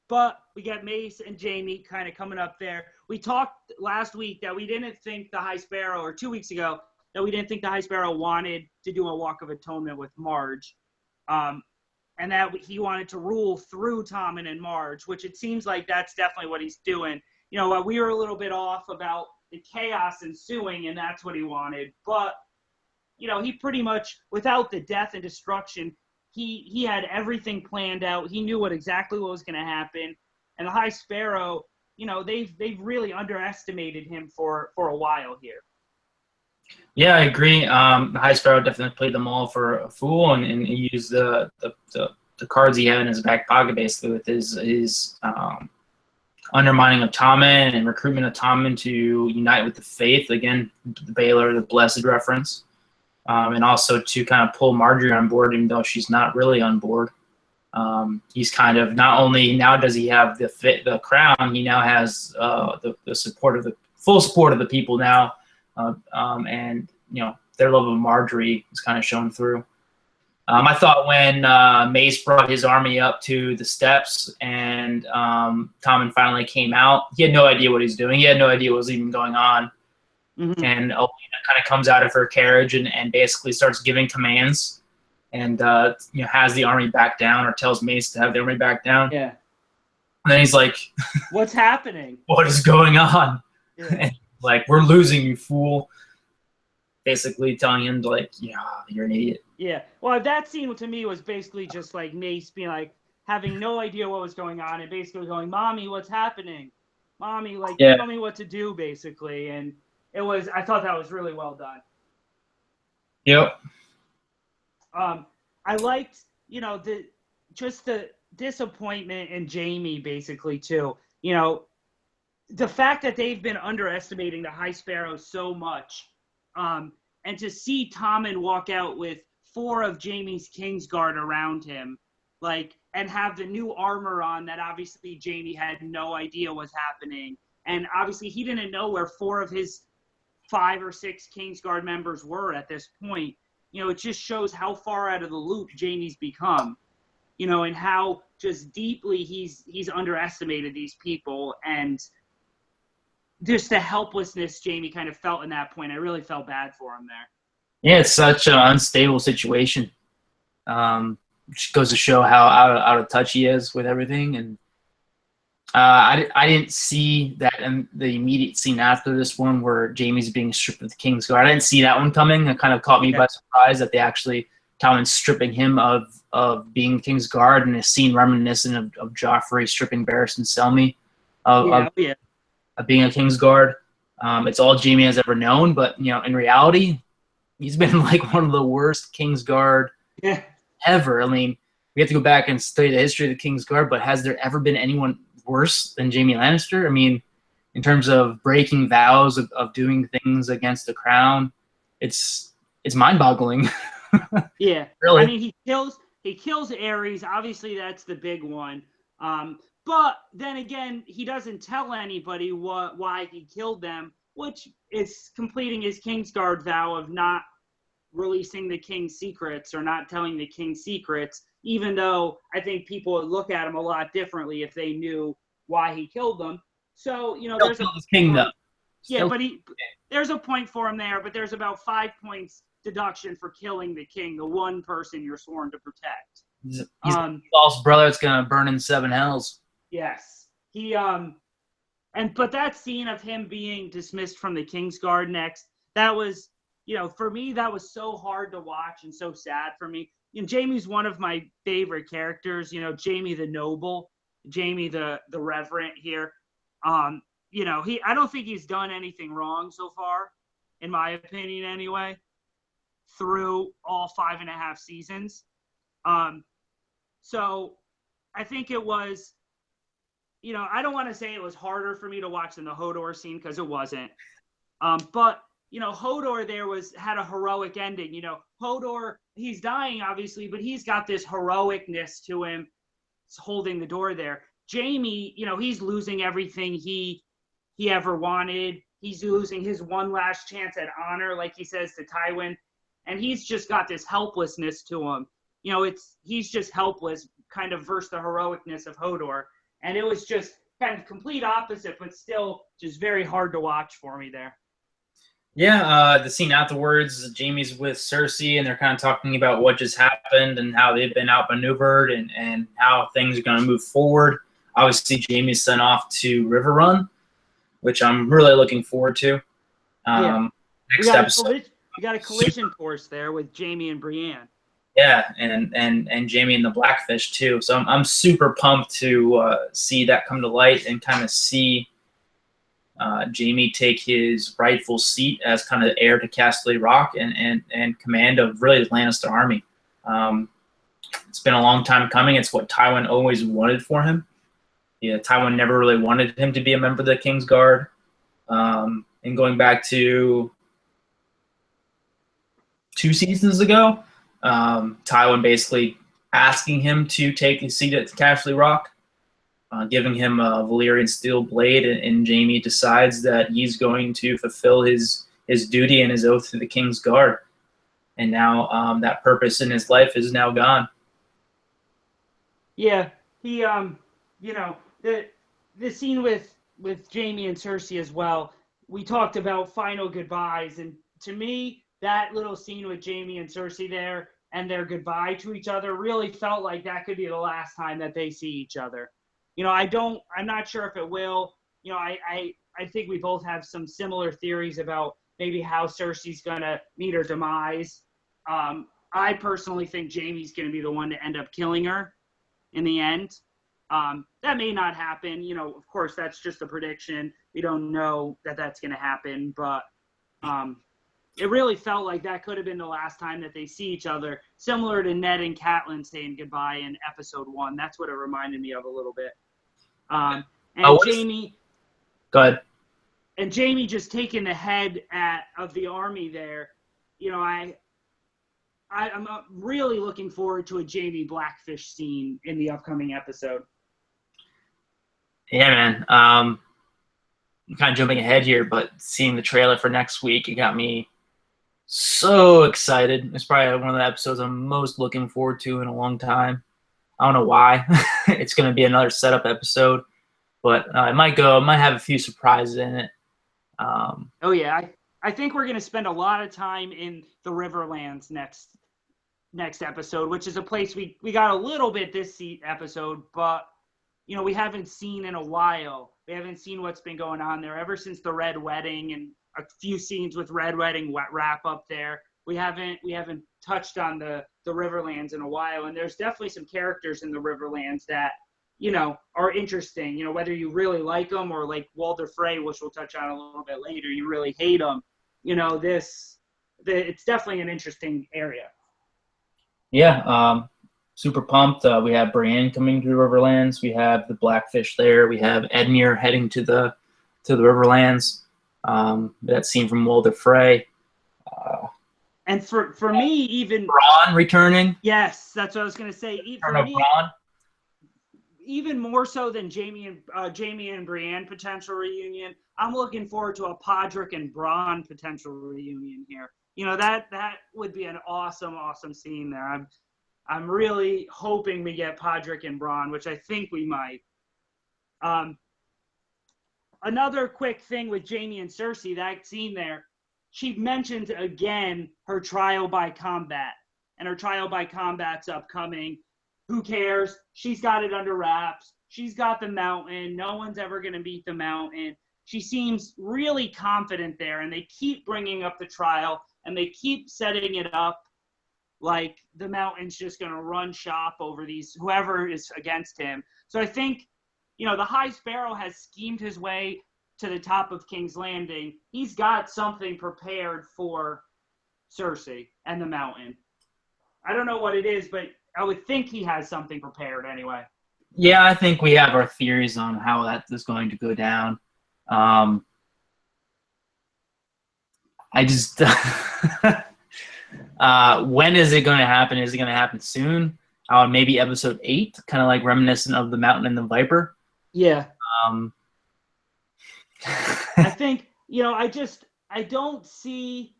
But we got Mace and Jamie kind of coming up there. We talked last week that we didn't think the High Sparrow, or 2 weeks ago, that we didn't think the High Sparrow wanted to do a Walk of Atonement with Marge. And that he wanted to rule through Tommen and Marge, which it seems like that's definitely what he's doing. We were a little bit off about the chaos ensuing, and that's what he wanted. But, he pretty much, without the death and destruction, he had everything planned out. He knew exactly what was going to happen. And the High Sparrow, they've really underestimated him for a while here. Yeah, I agree. The High Sparrow definitely played them all for a fool, and he used the cards he had in his back pocket, basically, with his undermining of Tommen and recruitment of Tommen to unite with the faith. Again, the Baylor, the Blessed reference. And also to kind of pull Marjorie on board, even though she's not really on board. He's kind of, not only now does he have the crown, he now has the support of the full support of the people now, and their love of Marjorie is kind of shown through. I thought when Mace brought his army up to the steps and Tommen finally came out, he had no idea what he's doing. He had no idea what was even going on. Mm-hmm. And Olenna kind of comes out of her carriage and basically starts giving commands, and has the army back down, or tells Mace to have the army back down. Yeah. And then he's like, "What's happening? What is going on?" Yeah. And like, "We're losing, you fool." Basically telling him you're an idiot. Yeah. Well, that scene to me was basically just like Mace being like, having no idea what was going on, and basically going, "Mommy, what's happening? Mommy, tell me what to do," basically. And I thought that was really well done. Yep. I liked, the disappointment in Jamie, basically, too. The fact that they've been underestimating the High Sparrow so much, and to see Tommen walk out with 4 of Jamie's Kingsguard around him, and have the new armor on that obviously Jamie had no idea was happening. And obviously he didn't know where 4 of his 5 or 6 Kingsguard members were at this point. It just shows how far out of the loop Jamie's become, and how just deeply he's underestimated these people, and just the helplessness Jamie kind of felt in that point. I really felt bad for him there. Yeah, it's such an unstable situation. Which goes to show how out of touch he is with everything. And I didn't see that in the immediate scene after this one where Jamie's being stripped of the Kingsguard. I didn't see that one coming. It kind of caught me by surprise that Tommen's stripping him of being Kingsguard, in a scene reminiscent of Joffrey stripping Barristan Selmy of being a Kingsguard. It's all Jamie has ever known, but in reality, he's been like one of the worst Kingsguard ever. I mean, we have to go back and study the history of the Kingsguard, but has there ever been anyone worse than Jamie Lannister? I mean, in terms of breaking vows, of doing things against the crown, it's mind-boggling. Yeah, really. I mean, he kills Aerys. Obviously, that's the big one. But then again, he doesn't tell anybody why he killed them, which is completing his Kingsguard vow of not releasing the king's secrets, or not telling the king's secrets, even though I think people would look at him a lot differently if they knew why he killed them. So, there's a kingdom. Yeah, but there's a point for him there, but there's about 5 points deduction for killing the king, the one person you're sworn to protect. He's a false brother that's gonna burn in 7 hells. Yes. But that scene of him being dismissed from the Kingsguard next, that was, for me, that was so hard to watch and so sad for me. Jamie's one of my favorite characters, Jamie the noble, Jamie the reverent here. I don't think he's done anything wrong so far, in my opinion anyway, through all 5.5 seasons. So I think it was, I don't want to say it was harder for me to watch than the Hodor scene, because it wasn't. But Hodor there had a heroic ending. Hodor, he's dying obviously, but he's got this heroicness to him, holding the door there. Jaime, he's losing everything he ever wanted. He's losing his one last chance at honor, like he says to Tywin, and he's just got this helplessness to him. He's just helpless, kind of versus the heroicness of Hodor, and it was just kind of complete opposite, but still just very hard to watch for me there. Yeah, the scene afterwards, Jaime's with Cersei, and they're kind of talking about what just happened and how they've been outmaneuvered and how things are going to move forward. Obviously, Jaime's sent off to Riverrun, which I'm really looking forward to. Next episode. You got a collision course there with Jaime and Brienne. Yeah, and Jaime and the Blackfish too. So I'm super pumped to see that come to light and kind of see Jaime take his rightful seat as kind of heir to Casterly Rock and command of really the Lannister army. It's been a long time coming. It's what Tywin always wanted for him. Yeah, Tywin never really wanted him to be a member of the Kingsguard. And going back to 2 seasons ago, Tywin basically asking him to take a seat at Casterly Rock, giving him a Valyrian steel blade, and Jaime decides that he's going to fulfill his duty and his oath to the Kingsguard. And now that purpose in his life is now gone. Yeah, he the scene with Jaime and Cersei as well. We talked about final goodbyes, and to me, that little scene with Jaime and Cersei there and their goodbye to each other really felt like that could be the last time that they see each other. I'm not sure if it will. I think we both have some similar theories about maybe how Cersei's gonna meet her demise. I personally think Jaime's gonna be the one to end up killing her in the end. That may not happen. Of course, that's just a prediction. We don't know that that's gonna happen, but it really felt like that could have been the last time that they see each other, similar to Ned and Catelyn saying goodbye in episode 1. That's what it reminded me of a little bit. And Jaime. Go ahead. And Jaime just taking the head of the army there. I'm really looking forward to a Jaime Blackfish scene in the upcoming episode. Yeah, man. I'm kind of jumping ahead here, but seeing the trailer for next week, it got me so excited. It's probably one of the episodes I'm most looking forward to in a long time. I don't know why. It's going to be another setup episode, but it might have a few surprises in it. Oh yeah, I think we're going to spend a lot of time in the Riverlands next episode, which is a place we got a little bit this episode, but we haven't seen in a while. We haven't seen what's been going on there ever since the Red Wedding and a few scenes with Red Wedding wrap up there. We haven't touched on the Riverlands in a while, and there's definitely some characters in the Riverlands that are interesting. Whether you really like them or like Walder Frey, which we'll touch on a little bit later, you really hate them. It's definitely an interesting area. Yeah, super pumped. We have Brienne coming to the Riverlands. We have the Blackfish there. We have Edmure heading to the Riverlands. That scene from Walder Frey. And for me, even Bronn returning. Yes, that's what I was going to say. Bronn. Even more so than Jaime and Brienne potential reunion, I'm looking forward to a Podrick and Bronn potential reunion here. That would be an awesome scene there. I'm really hoping we get Podrick and Bronn, which I think we might. Another quick thing with Jaime and Cersei, that scene there, she mentions again her trial by combat, and her trial by combat's upcoming. Who cares? She's got it under wraps. She's got the mountain. No one's ever going to beat the mountain. She seems really confident there, and they keep bringing up the trial, and they keep setting it up like the mountain's just going to run shop over whoever is against him. So I think, the High Sparrow has schemed his way to the top of King's Landing, he's got something prepared for Cersei and the Mountain. I don't know what it is, but I would think he has something prepared anyway. Yeah, I think we have our theories on how that is going to go down. I just when is it going to happen? Is it going to happen soon? Maybe episode 8, kind of like reminiscent of the Mountain and the Viper. Yeah. I think, I don't see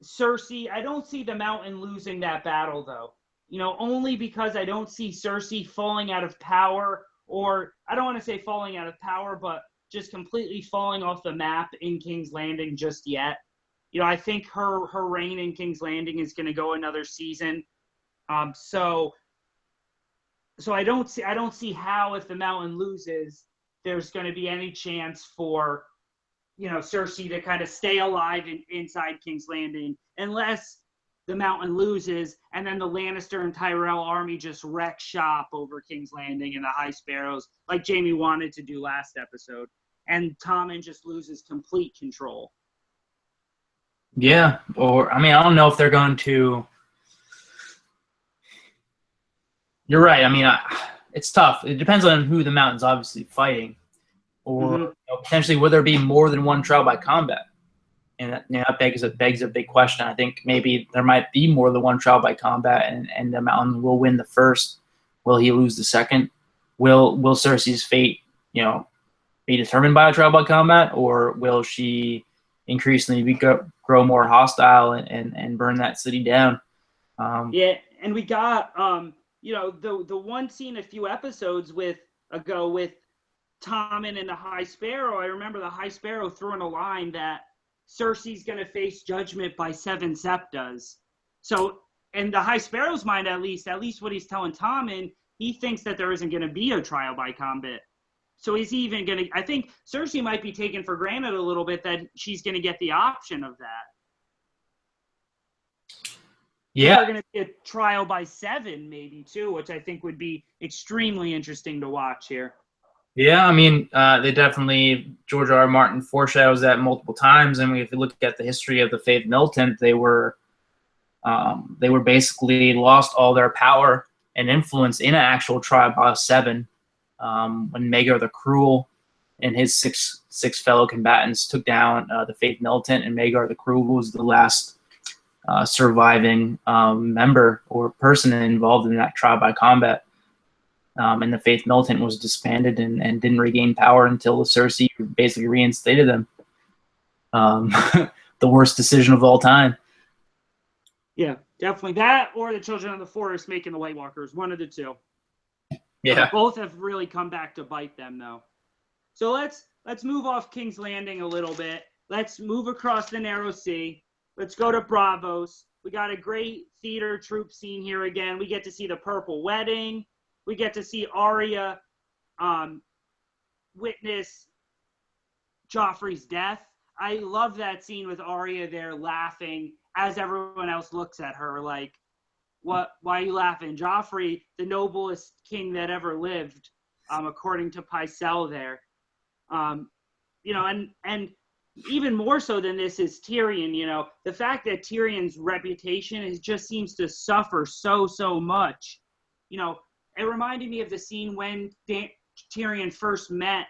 Cersei. I don't see the Mountain losing that battle, though. Only because I don't see Cersei falling out of power, or I don't want to say falling out of power, but just completely falling off the map in King's Landing just yet. I think her reign in King's Landing is going to go another season. So I don't see how, if the Mountain loses, there's going to be any chance for, Cersei to kind of stay alive inside King's Landing, unless the Mountain loses and then the Lannister and Tyrell army just wreck shop over King's Landing and the High Sparrows, like Jamie wanted to do last episode, and Tommen just loses complete control. Yeah, I don't know if they're going to. You're right. It's tough. It depends on who the Mountain's obviously fighting, or potentially will there be more than one trial by combat, and that begs a big question. I think maybe there might be more than one trial by combat, and the Mountain will win the first. Will he lose the second? Will Cersei's fate, be determined by a trial by combat, or will she increasingly grow more hostile and burn that city down? Yeah, and we got the one scene a few episodes ago with Tommen and the High Sparrow. I remember the High Sparrow threw in a line that Cersei's going to face judgment by 7 septas. So, in the High Sparrow's mind, at least what he's telling Tommen, he thinks that there isn't going to be a trial by combat. So he's even going to, I think Cersei might be taken for granted a little bit that she's going to get the option of that. Yeah. They're going to be a trial by 7 maybe too, which I think would be extremely interesting to watch here. Yeah, they definitely, George R. R. Martin foreshadows that multiple times. If you look at the history of the Faith Militant, they were basically lost all their power and influence in an actual trial by 7. When Maegor the Cruel and his six fellow combatants took down the Faith Militant, and Maegor the Cruel was the last surviving member or person involved in that trial by combat. And the Faith Militant was disbanded and didn't regain power until Cersei basically reinstated them. The worst decision of all time. Yeah, definitely that, or the Children of the Forest making the White Walkers, one of the two. Yeah, both have really come back to bite them, though. So let's move off King's Landing a little bit. Let's move across the Narrow Sea. Let's go to Braavos. We got a great theater troupe scene here again. We get to see the Purple Wedding. We get to see Arya witness Joffrey's death. I love that scene with Arya there laughing as everyone else looks at her like, why are you laughing? Joffrey, the noblest king that ever lived, according to Pycelle there. And even more so than this is Tyrion. The fact that Tyrion's reputation just seems to suffer so much. It reminded me of the scene when Tyrion first met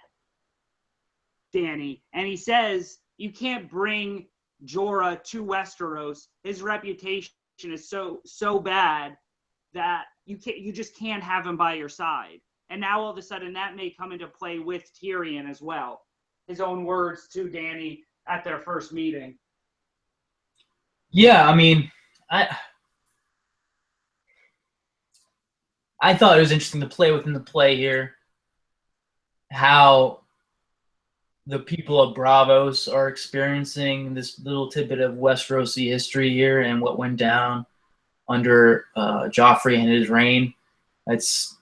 Dany, and he says, you can't bring Jorah to Westeros. His reputation is so bad that you just can't have him by your side. And now all of a sudden that may come into play with Tyrion as well. His own words to Dany at their first meeting. Yeah, I thought it was interesting to play within the play here how the people of Braavos are experiencing this little tidbit of Westerosi history here and what went down under Joffrey and his reign. It's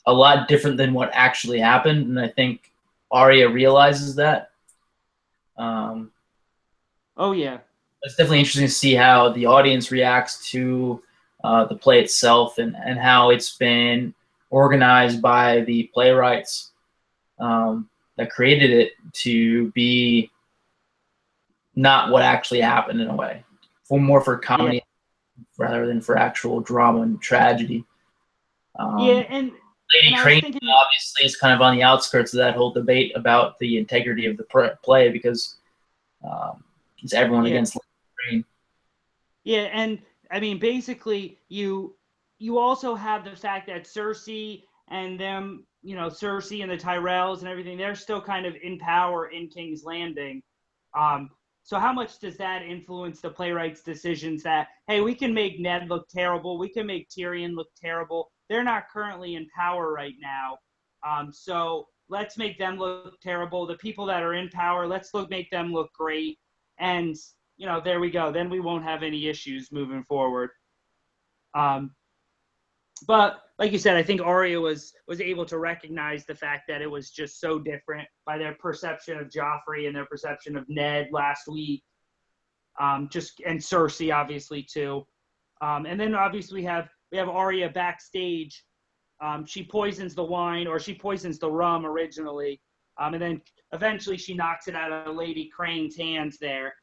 a lot different than what actually happened, and I think Arya realizes that. Oh, yeah. It's definitely interesting to see how the audience reacts to the play itself and how it's been organized by the playwrights. that created it to be not what actually happened in a way, for Yeah. comedy rather than for actual drama and tragedy. Yeah, Lady and I was Crane thinking, obviously is kind of on the outskirts of that whole debate about the integrity of the play because it's everyone yeah, against Lady Crane. yeah, and I mean, basically, you also have the fact that Cersei and them, Cersei and the Tyrells and everything, they're still kind of in power in King's Landing. Um, so how much does that influence the playwright's decisions that, hey, we can make Ned look terrible, we can make Tyrion look terrible. They're not currently in power right now. So let's make them look terrible. The people that are in power, make them look great. And there we go. Then we won't have any issues moving forward. But like you said, I think Arya was able to recognize the fact that it was just so different by their perception of Joffrey and their perception of Ned last week. And Cersei obviously too. And then obviously we have Arya backstage. She poisons the wine, or she poisons the rum originally, and then eventually she knocks it out of Lady Crane's hands there.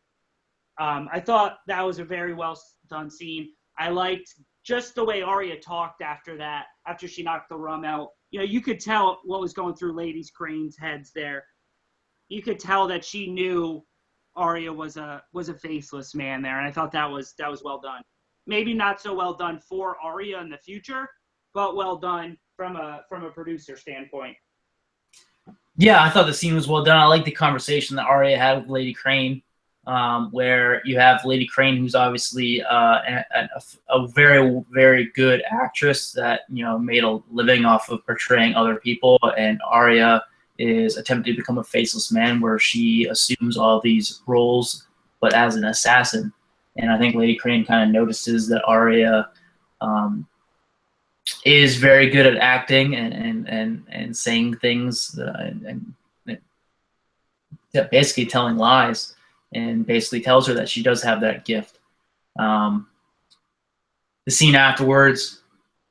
I thought that was a very well done scene. I liked just the way Arya talked after that, after she knocked the rum out. You could tell what was going through Lady Crane's heads there. You could tell that she knew Arya was a faceless man there, and I thought that was well done. Maybe not so well done for Arya in the future, but well done from a producer standpoint. Yeah, I thought the scene was well done. I like the conversation that Arya had with Lady Crane, where you have Lady Crane, who's obviously a very, very good actress that made a living off of portraying other people, and Arya is attempting to become a faceless man, where she assumes all these roles, but as an assassin. And I think Lady Crane kind of notices that Arya is very good at acting and saying things and basically telling lies, and basically tells her that she does have that gift. The scene afterwards,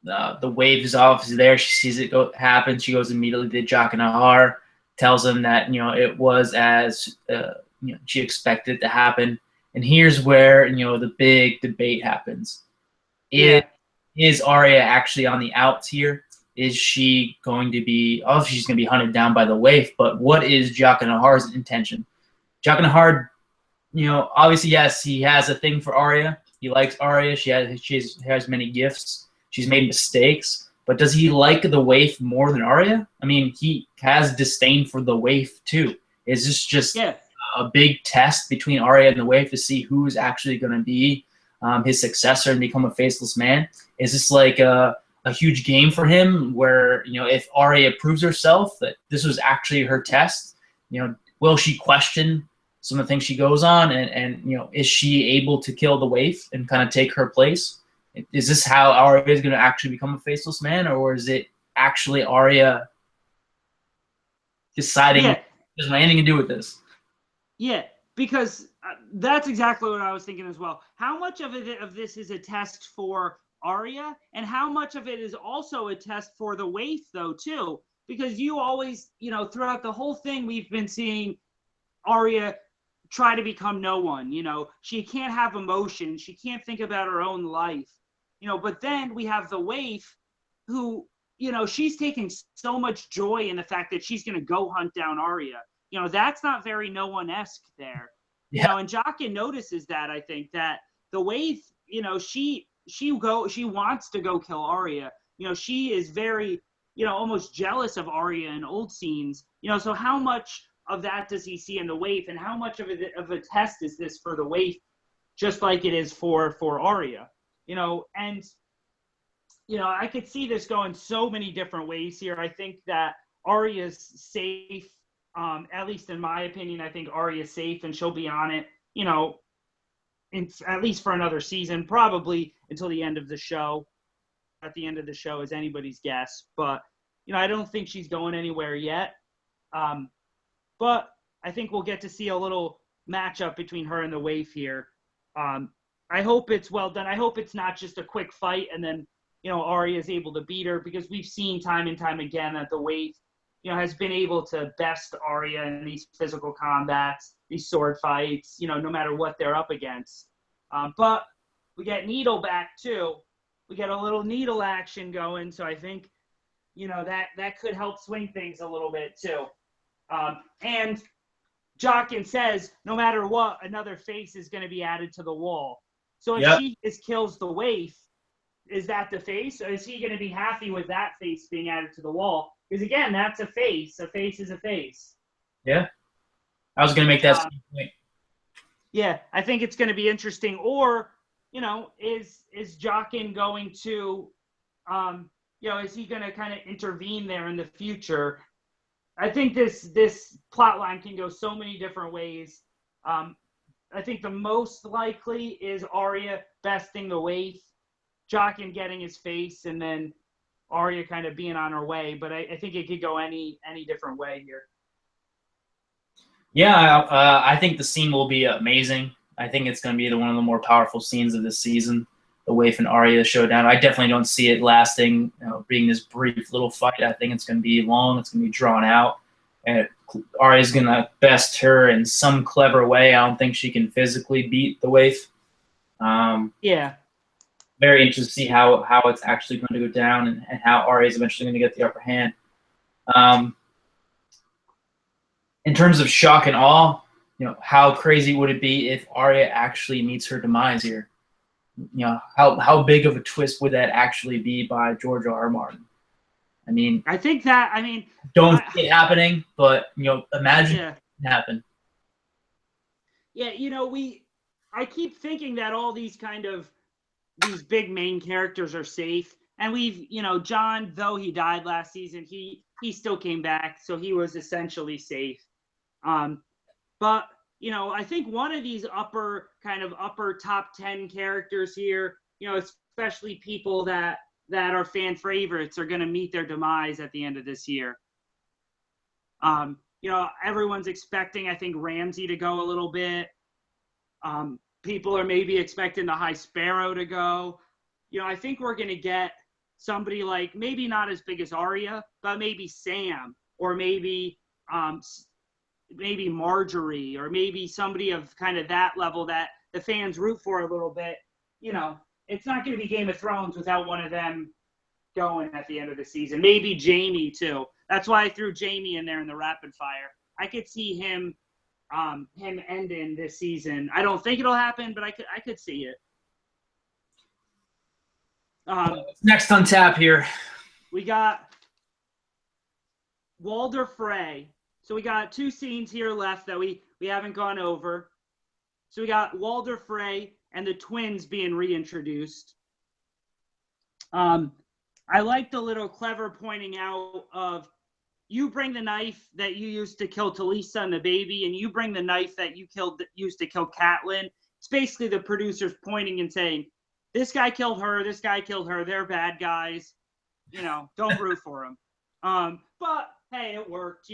the wave is obviously there. She sees it happen. She goes immediately to Jaqen H'ghar, tells him that it was as she expected it to happen. And here's where the big debate happens. Is Arya actually on the outs here? Is she going to be? Obviously, she's going to be hunted down by the waif. But what is Jaqen H'ghar's intention? Jaqen H'ghar, obviously, yes, he has a thing for Arya. He likes Arya. She has many gifts. She's made mistakes. But does he like the waif more than Arya? I mean, he has disdain for the waif too. Is this just a big test between Arya and the waif to see who's actually going to be his successor and become a faceless man? Is this like a huge game for him where, if Arya proves herself that this was actually her test, will she question some of the things she goes on and is she able to kill the waif and kind of take her place? Is this how Arya is going to actually become a faceless man, or is it actually Arya deciding doesn't have anything to do with this? Yeah, because that's exactly what I was thinking as well. How much of this is a test for Arya, and how much of it is also a test for the waif, though, too? Because you always, throughout the whole thing, we've been seeing Arya try to become no one. She can't have emotions. She can't think about her own life. But then we have the waif who, she's taking so much joy in the fact that she's going to go hunt down Arya. That's not very no one-esque there. And Jaqen notices that, I think, that the waif, she wants to go kill Arya. She is very, almost jealous of Arya in old scenes. So how much of that does he see in the waif, and how much of a test is this for the waif, just like it is for Arya? And I could see this going so many different ways here. I think that Arya's safe. At least in my opinion, I think Arya's safe, and she'll be on it, at least for another season, probably until the end of the show. At the end of the show is anybody's guess, but I don't think she's going anywhere yet. But I think we'll get to see a little matchup between her and the waif here. I hope it's well done. I hope it's not just a quick fight and then Arya is able to beat her, because we've seen time and time again that the waif, has been able to best Arya in these physical combats, these sword fights, no matter what they're up against. But we get Needle back too. We get a little Needle action going, so I think, that could help swing things a little bit too. And Jaqen says, no matter what, another face is going to be added to the wall. So if she kills the waif, is that the face? Or is he going to be happy with that face being added to the wall? Because, again, that's a face. A face is a face. Yeah. I was going to make that point. Yeah, I think it's going to be interesting. Or, is Jaqen going to, is he going to kind of intervene there in the future? I think this plot line can go so many different ways. I think the most likely is Arya besting the waif, Jaqen getting his face, and then Arya kind of being on her way. But I think it could go any different way here. Yeah, I think the scene will be amazing. I think it's going to be one of the more powerful scenes of this season, the Waif and Arya showdown. I definitely don't see it lasting, being this brief little fight. I think it's going to be long. It's going to be drawn out. And Arya's going to best her in some clever way. I don't think she can physically beat the Waif. Yeah. Very interested to see how it's actually going to go down and how Arya is eventually going to get the upper hand. In terms of shock and awe, how crazy would it be if Arya actually meets her demise here? How big of a twist would that actually be by George R.R. Martin? I think that, don't see it happening, but, imagine it happen. Yeah, I keep thinking that all these these big main characters are safe. And we've, Jon, though he died last season, he still came back, so he was essentially safe. But, I think one of these upper top 10 characters here, especially people that are fan favorites, are going to meet their demise at the end of this year. Everyone's expecting, I think, Ramsay to go a little bit. People are maybe expecting the High Sparrow to go. I think we're going to get somebody like, maybe not as big as Arya, but maybe Sam, or maybe Marjorie, or maybe somebody of kind of that level that the fans root for a little bit. It's not going to be Game of Thrones without one of them going at the end of the season. Maybe Jaime too. That's why I threw Jaime in there in the rapid fire. I could see him ending this season. I don't think it'll happen, but I could see it. Next on tap here, we got Walder Frey. So we got two scenes here left that we haven't gone over. So we got Walder Frey and the twins being reintroduced. I like the little clever pointing out of, you bring the knife that you used to kill Talisa and the baby, and you bring the knife that you used to kill Catelyn. It's basically the producers pointing and saying, this guy killed her, this guy killed her, they're bad guys. Don't root for them. But hey, it worked.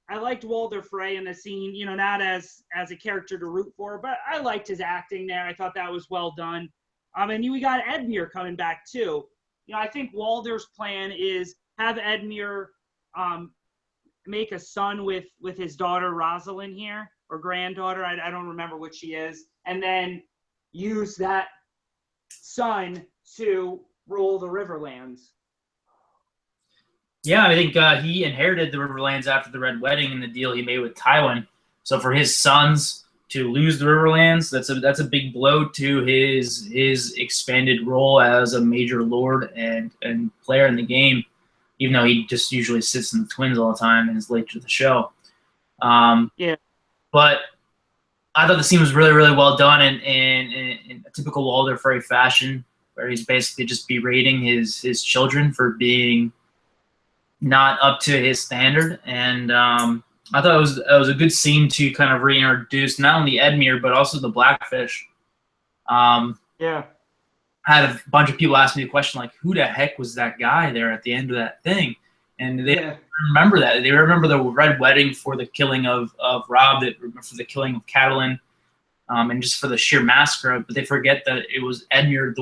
I liked Walder Frey in the scene, not as a character to root for, but I liked his acting there. I thought that was well done. And we got Edmure coming back too. I think Walder's plan is have Edmure make a son with his daughter Rosalind here, or granddaughter. I don't remember what she is, and then use that son to rule the Riverlands. Yeah, I think he inherited the Riverlands after the Red Wedding and the deal he made with Tywin. So for his sons to lose the Riverlands, that's a big blow to his expanded role as a major lord and player in the game, even though he just usually sits in the Twins all the time and is late to the show. Yeah. But I thought the scene was really, really well done in a typical Walder Frey fashion, where he's basically just berating his children for being not up to his standard. And I thought it was a good scene to kind of reintroduce not only Edmure, but also the Blackfish. Yeah. I had a bunch of people ask me the question, like, who the heck was that guy there at the end of that thing? And they remember that. They remember the Red Wedding for the killing of Robb, for the killing of Catelyn, and just for the sheer massacre. But they forget that it was Edmure.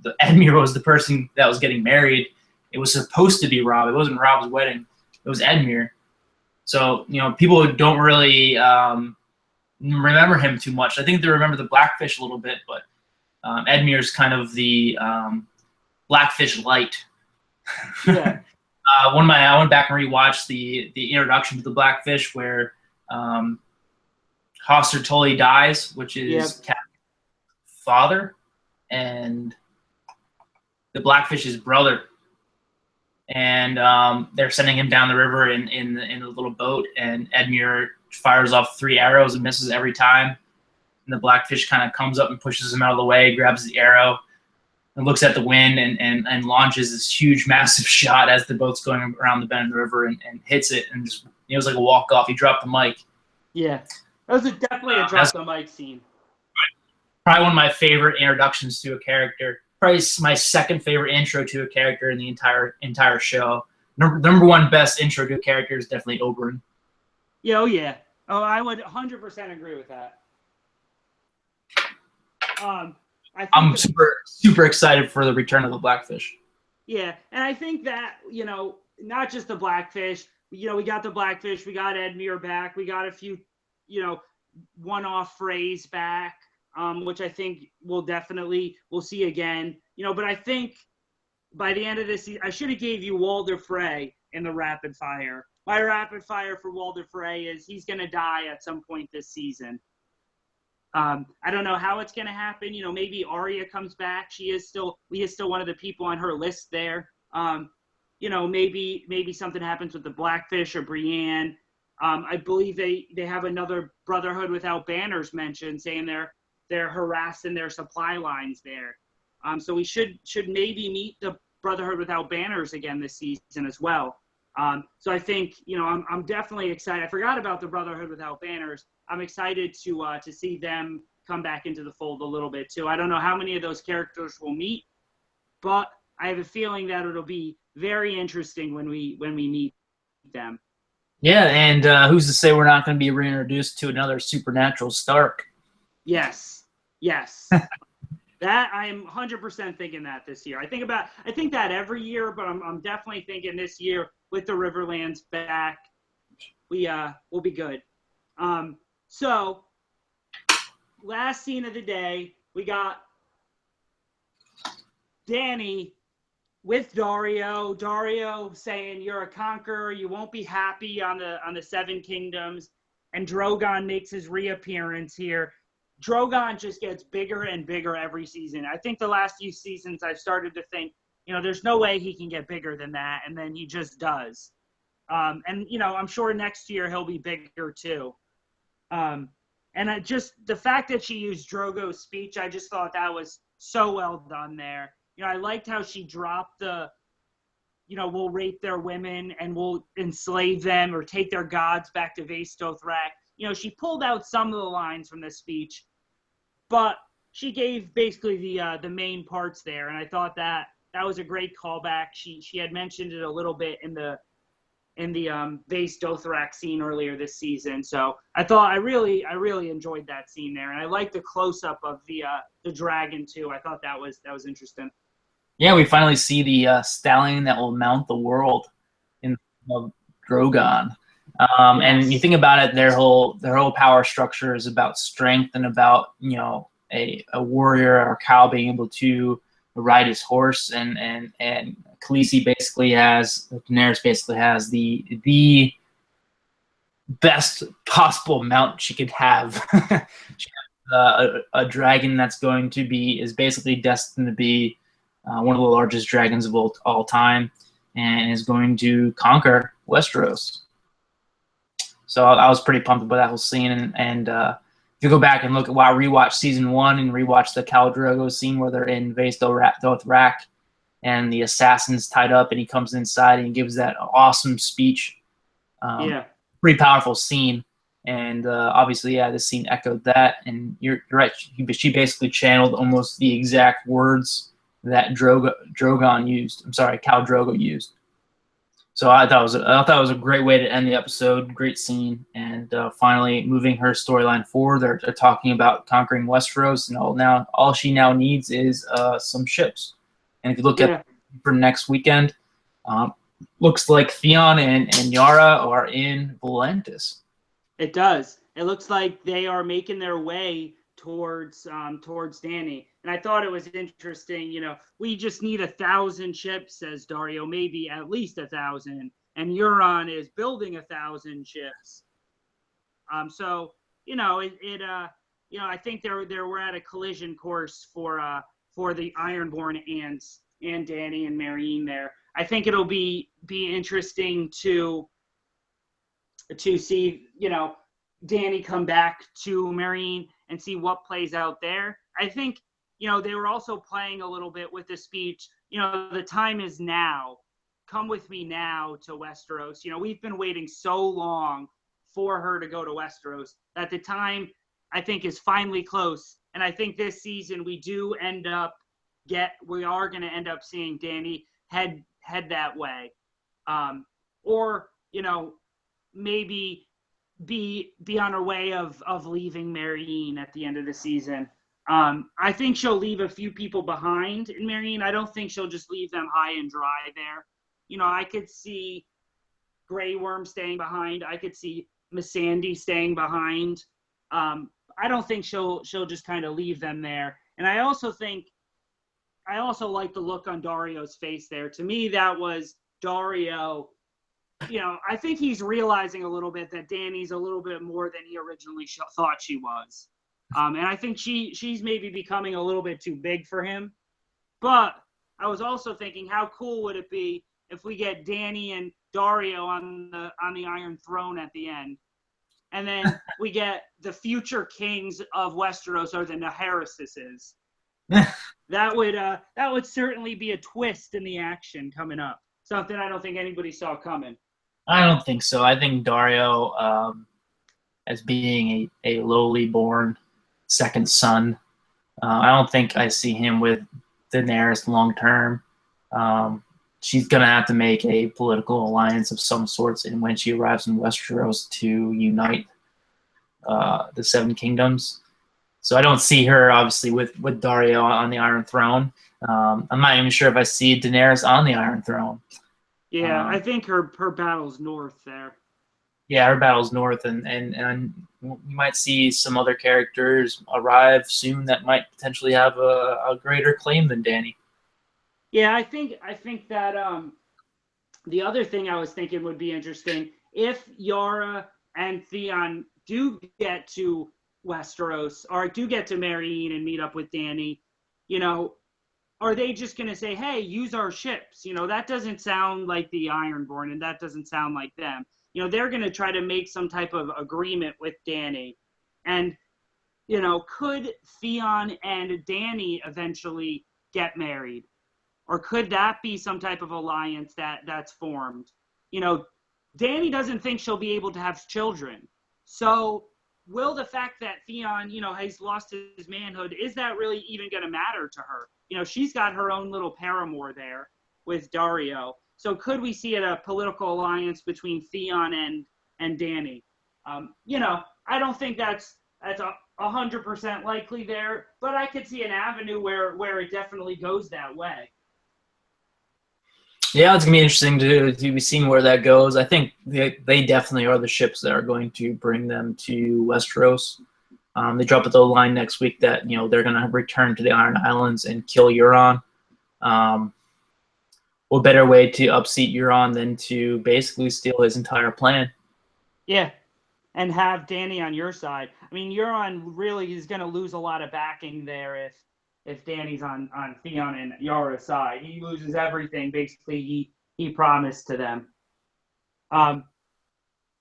The Edmure was the person that was getting married. It was supposed to be Robb. It wasn't Robb's wedding. it was Edmure. So, people don't really remember him too much. I think they remember the Blackfish a little bit, but Edmure's kind of the Blackfish light. Yeah. I went back and rewatched the introduction to the Blackfish where Hoster Tully dies, which is Cap's father, and the Blackfish's brother. And they're sending him down the river in a little boat, and Edmure fires off 3 arrows and misses every time. And the Blackfish kind of comes up and pushes him out of the way, grabs the arrow, and looks at the wind and launches this huge, massive shot as the boat's going around the bend of the river and hits it. And just, it was like a walk-off. He dropped the mic. Yeah. That was definitely a drop the mic scene. Probably one of my favorite introductions to a character. Probably my second favorite intro to a character in the entire show. Number one best intro to a character is definitely Oberyn. Yeah, oh yeah. Oh, I would 100% agree with that. I'm super excited for the return of the Blackfish. Yeah, and I think that, not just the Blackfish, we got the Blackfish, we got Edmure back, we got a few, one-off phrase back, which I think we'll see again. But I think by the end of this season, I should have gave you Walder Frey in the rapid fire. My rapid fire for Walder Frey is he's going to die at some point this season. I don't know how it's going to happen. Maybe Arya comes back. He is still one of the people on her list there. Maybe something happens with the Blackfish or Brienne. I believe they have another Brotherhood Without Banners mentioned, saying they're harassing their supply lines there. So we should maybe meet the Brotherhood Without Banners again this season as well. So I think, I'm definitely excited. I forgot about the Brotherhood Without Banners. I'm excited to see them come back into the fold a little bit too. I don't know how many of those characters we'll meet, but I have a feeling that it'll be very interesting when we meet them. Yeah, and who's to say we're not going to be reintroduced to another supernatural Stark? Yes. That I'm 100% thinking that this year. I think that every year, but I'm definitely thinking this year with the Riverlands back, we'll be good. So last scene of the day, we got Dany with Dario. Dario saying, "You're a conqueror. You won't be happy on the Seven Kingdoms." And Drogon makes his reappearance here. Drogon just gets bigger and bigger every season. I think the last few seasons I've started to think, there's no way he can get bigger than that, and then he just does. And I'm sure next year he'll be bigger too. And the fact that she used Drogo's speech, I just thought that was so well done there. I liked how she dropped the, we'll rape their women and we'll enslave them or take their gods back to Vaes Dothrak. She pulled out some of the lines from the speech, but she gave basically the main parts there, and I thought that was a great callback. She had mentioned it a little bit in the Vaes Dothrak scene earlier this season, so I really enjoyed that scene there, and I liked the close up of the dragon too. I thought that was interesting. Yeah, we finally see the stallion that will mount the world in Drogon. Yes. And you think about it, their whole power structure is about strength and about a warrior or cow being able to ride his horse, and Khaleesi Daenerys basically has the best possible mount she could have. She has a dragon is basically destined to be one of the largest dragons of all time, and is going to conquer Westeros. So I was pretty pumped about that whole scene, and if you go back and rewatch season 1 and rewatch the Khal Drogo scene where they're in Vaes Dothrak and the assassin's tied up and he comes inside and he gives that awesome speech. Pretty powerful scene, and obviously, this scene echoed that. And you're right, she basically channeled almost the exact words that Khal Drogo used. So I thought it was a great way to end the episode. Great scene, and finally moving her storyline forward. They're talking about conquering Westeros, and all she now needs is some ships. And if you look at for next weekend, looks like Theon and Yara are in Volantis. It does. It looks like they are making their way towards Danny. And I thought it was interesting. We just need 1,000 ships, says Daario, maybe at least 1,000. And Euron is building 1,000 ships. So I think we're at a collision course for the Ironborn and Danny and Meereen there. I think it'll be interesting to see, Danny come back to Meereen and see what plays out there. I think, they were also playing a little bit with the speech, the time is now. Come with me now to Westeros. We've been waiting so long for her to go to Westeros that the time, I think, is finally close. And I think this season we are going to end up seeing Danny head that way. Or, maybe be on her way of leaving Meereen at the end of the season. I think she'll leave a few people behind in Meereen. I don't think she'll just leave them high and dry there. I could see Grey Worm staying behind. I could see Missandei staying behind. I don't think she'll just kind of leave them there. And I also like the look on Daario's face there. To me, that was Daario. I think he's realizing a little bit that Danny's a little bit more than he originally thought she was. And I think she's maybe becoming a little bit too big for him. But I was also thinking, how cool would it be if we get Danny and Daario on the Iron Throne at the end, and then we get the future kings of Westeros, or the Naharisses. That would certainly be a twist in the action coming up. Something I don't think anybody saw coming. I don't think so. I think Daario, as being a lowly born second son, I don't think I see him with Daenerys long term. She's going to have to make a political alliance of some sorts in when she arrives in Westeros to unite the Seven Kingdoms. So I don't see her, obviously, with Daario on the Iron Throne. I'm not even sure if I see Daenerys on the Iron Throne. Yeah, I think her battle's north there. Yeah, her battle's north, and we might see some other characters arrive soon that might potentially have a greater claim than Danny. Yeah, I think that the other thing I was thinking would be interesting, if Yara and Theon do get to Westeros or do get to Meereen and meet up with Danny, are they just going to say, hey, use our ships? That doesn't sound like the Ironborn, and that doesn't sound like them. They're going to try to make some type of agreement with Danny. And, could Theon and Danny eventually get married? Or could that be some type of alliance that's formed? Danny doesn't think she'll be able to have children. So will the fact that Theon, has lost his manhood, is that really even going to matter to her? She's got her own little paramour there with Daario. So could we see a political alliance between Theon and Danny? I don't think that's 100% likely there, but I could see an avenue where it definitely goes that way. Yeah, it's going to be interesting to be seen where that goes. I think they definitely are the ships that are going to bring them to Westeros. They drop the line next week that, they're going to return to the Iron Islands and kill Euron. What better way to upseat Euron than to basically steal his entire plan? Yeah, and have Danny on your side. I mean, Euron really is going to lose a lot of backing there if Danny's on Theon and Yara's side. He loses everything, basically, he promised to them.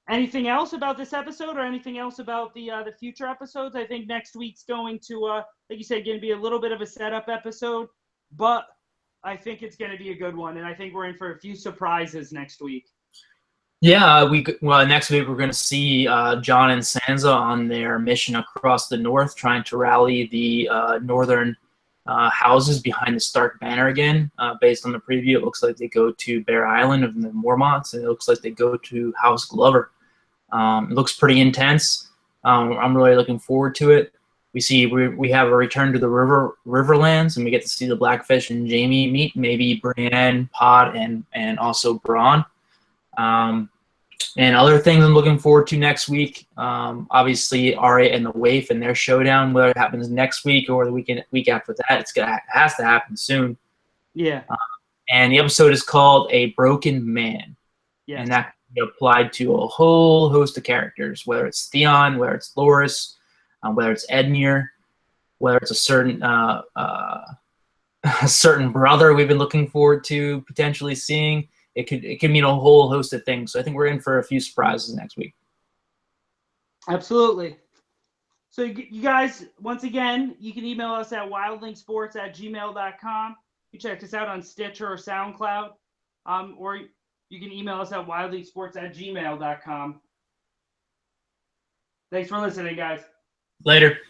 Anything else about this episode or anything else about the future episodes? I think next week's going to, like you said, going to be a little bit of a setup episode, but I think it's going to be a good one, and I think we're in for a few surprises next week. Yeah, next week we're going to see Jon and Sansa on their mission across the north, trying to rally the northern houses behind the Stark banner again. Based on the preview, it looks like they go to Bear Island of the Mormonts, and it looks like they go to House Glover. It looks pretty intense. I'm really looking forward to it. we have a return to the Riverlands, and we get to see the Blackfish and Jamie meet, maybe Brienne, Pod, and also Braun. And other things I'm looking forward to next week. Obviously, Arya and the Waif and their showdown, whether it happens next week or the week after that, it has to happen soon. Yeah. And the episode is called A Broken Man. Yes. And that can be applied to a whole host of characters, whether it's Theon, whether it's Loras, whether it's Edmure, whether it's a certain a certain brother we've been looking forward to potentially seeing. It could mean a whole host of things. So I think we're in for a few surprises next week. Absolutely. So you guys, once again, you can email us at wildlinksports@gmail.com. You can check us out on Stitcher or SoundCloud, or you can email us at wildlinksports@gmail.com. Thanks for listening, guys. Later.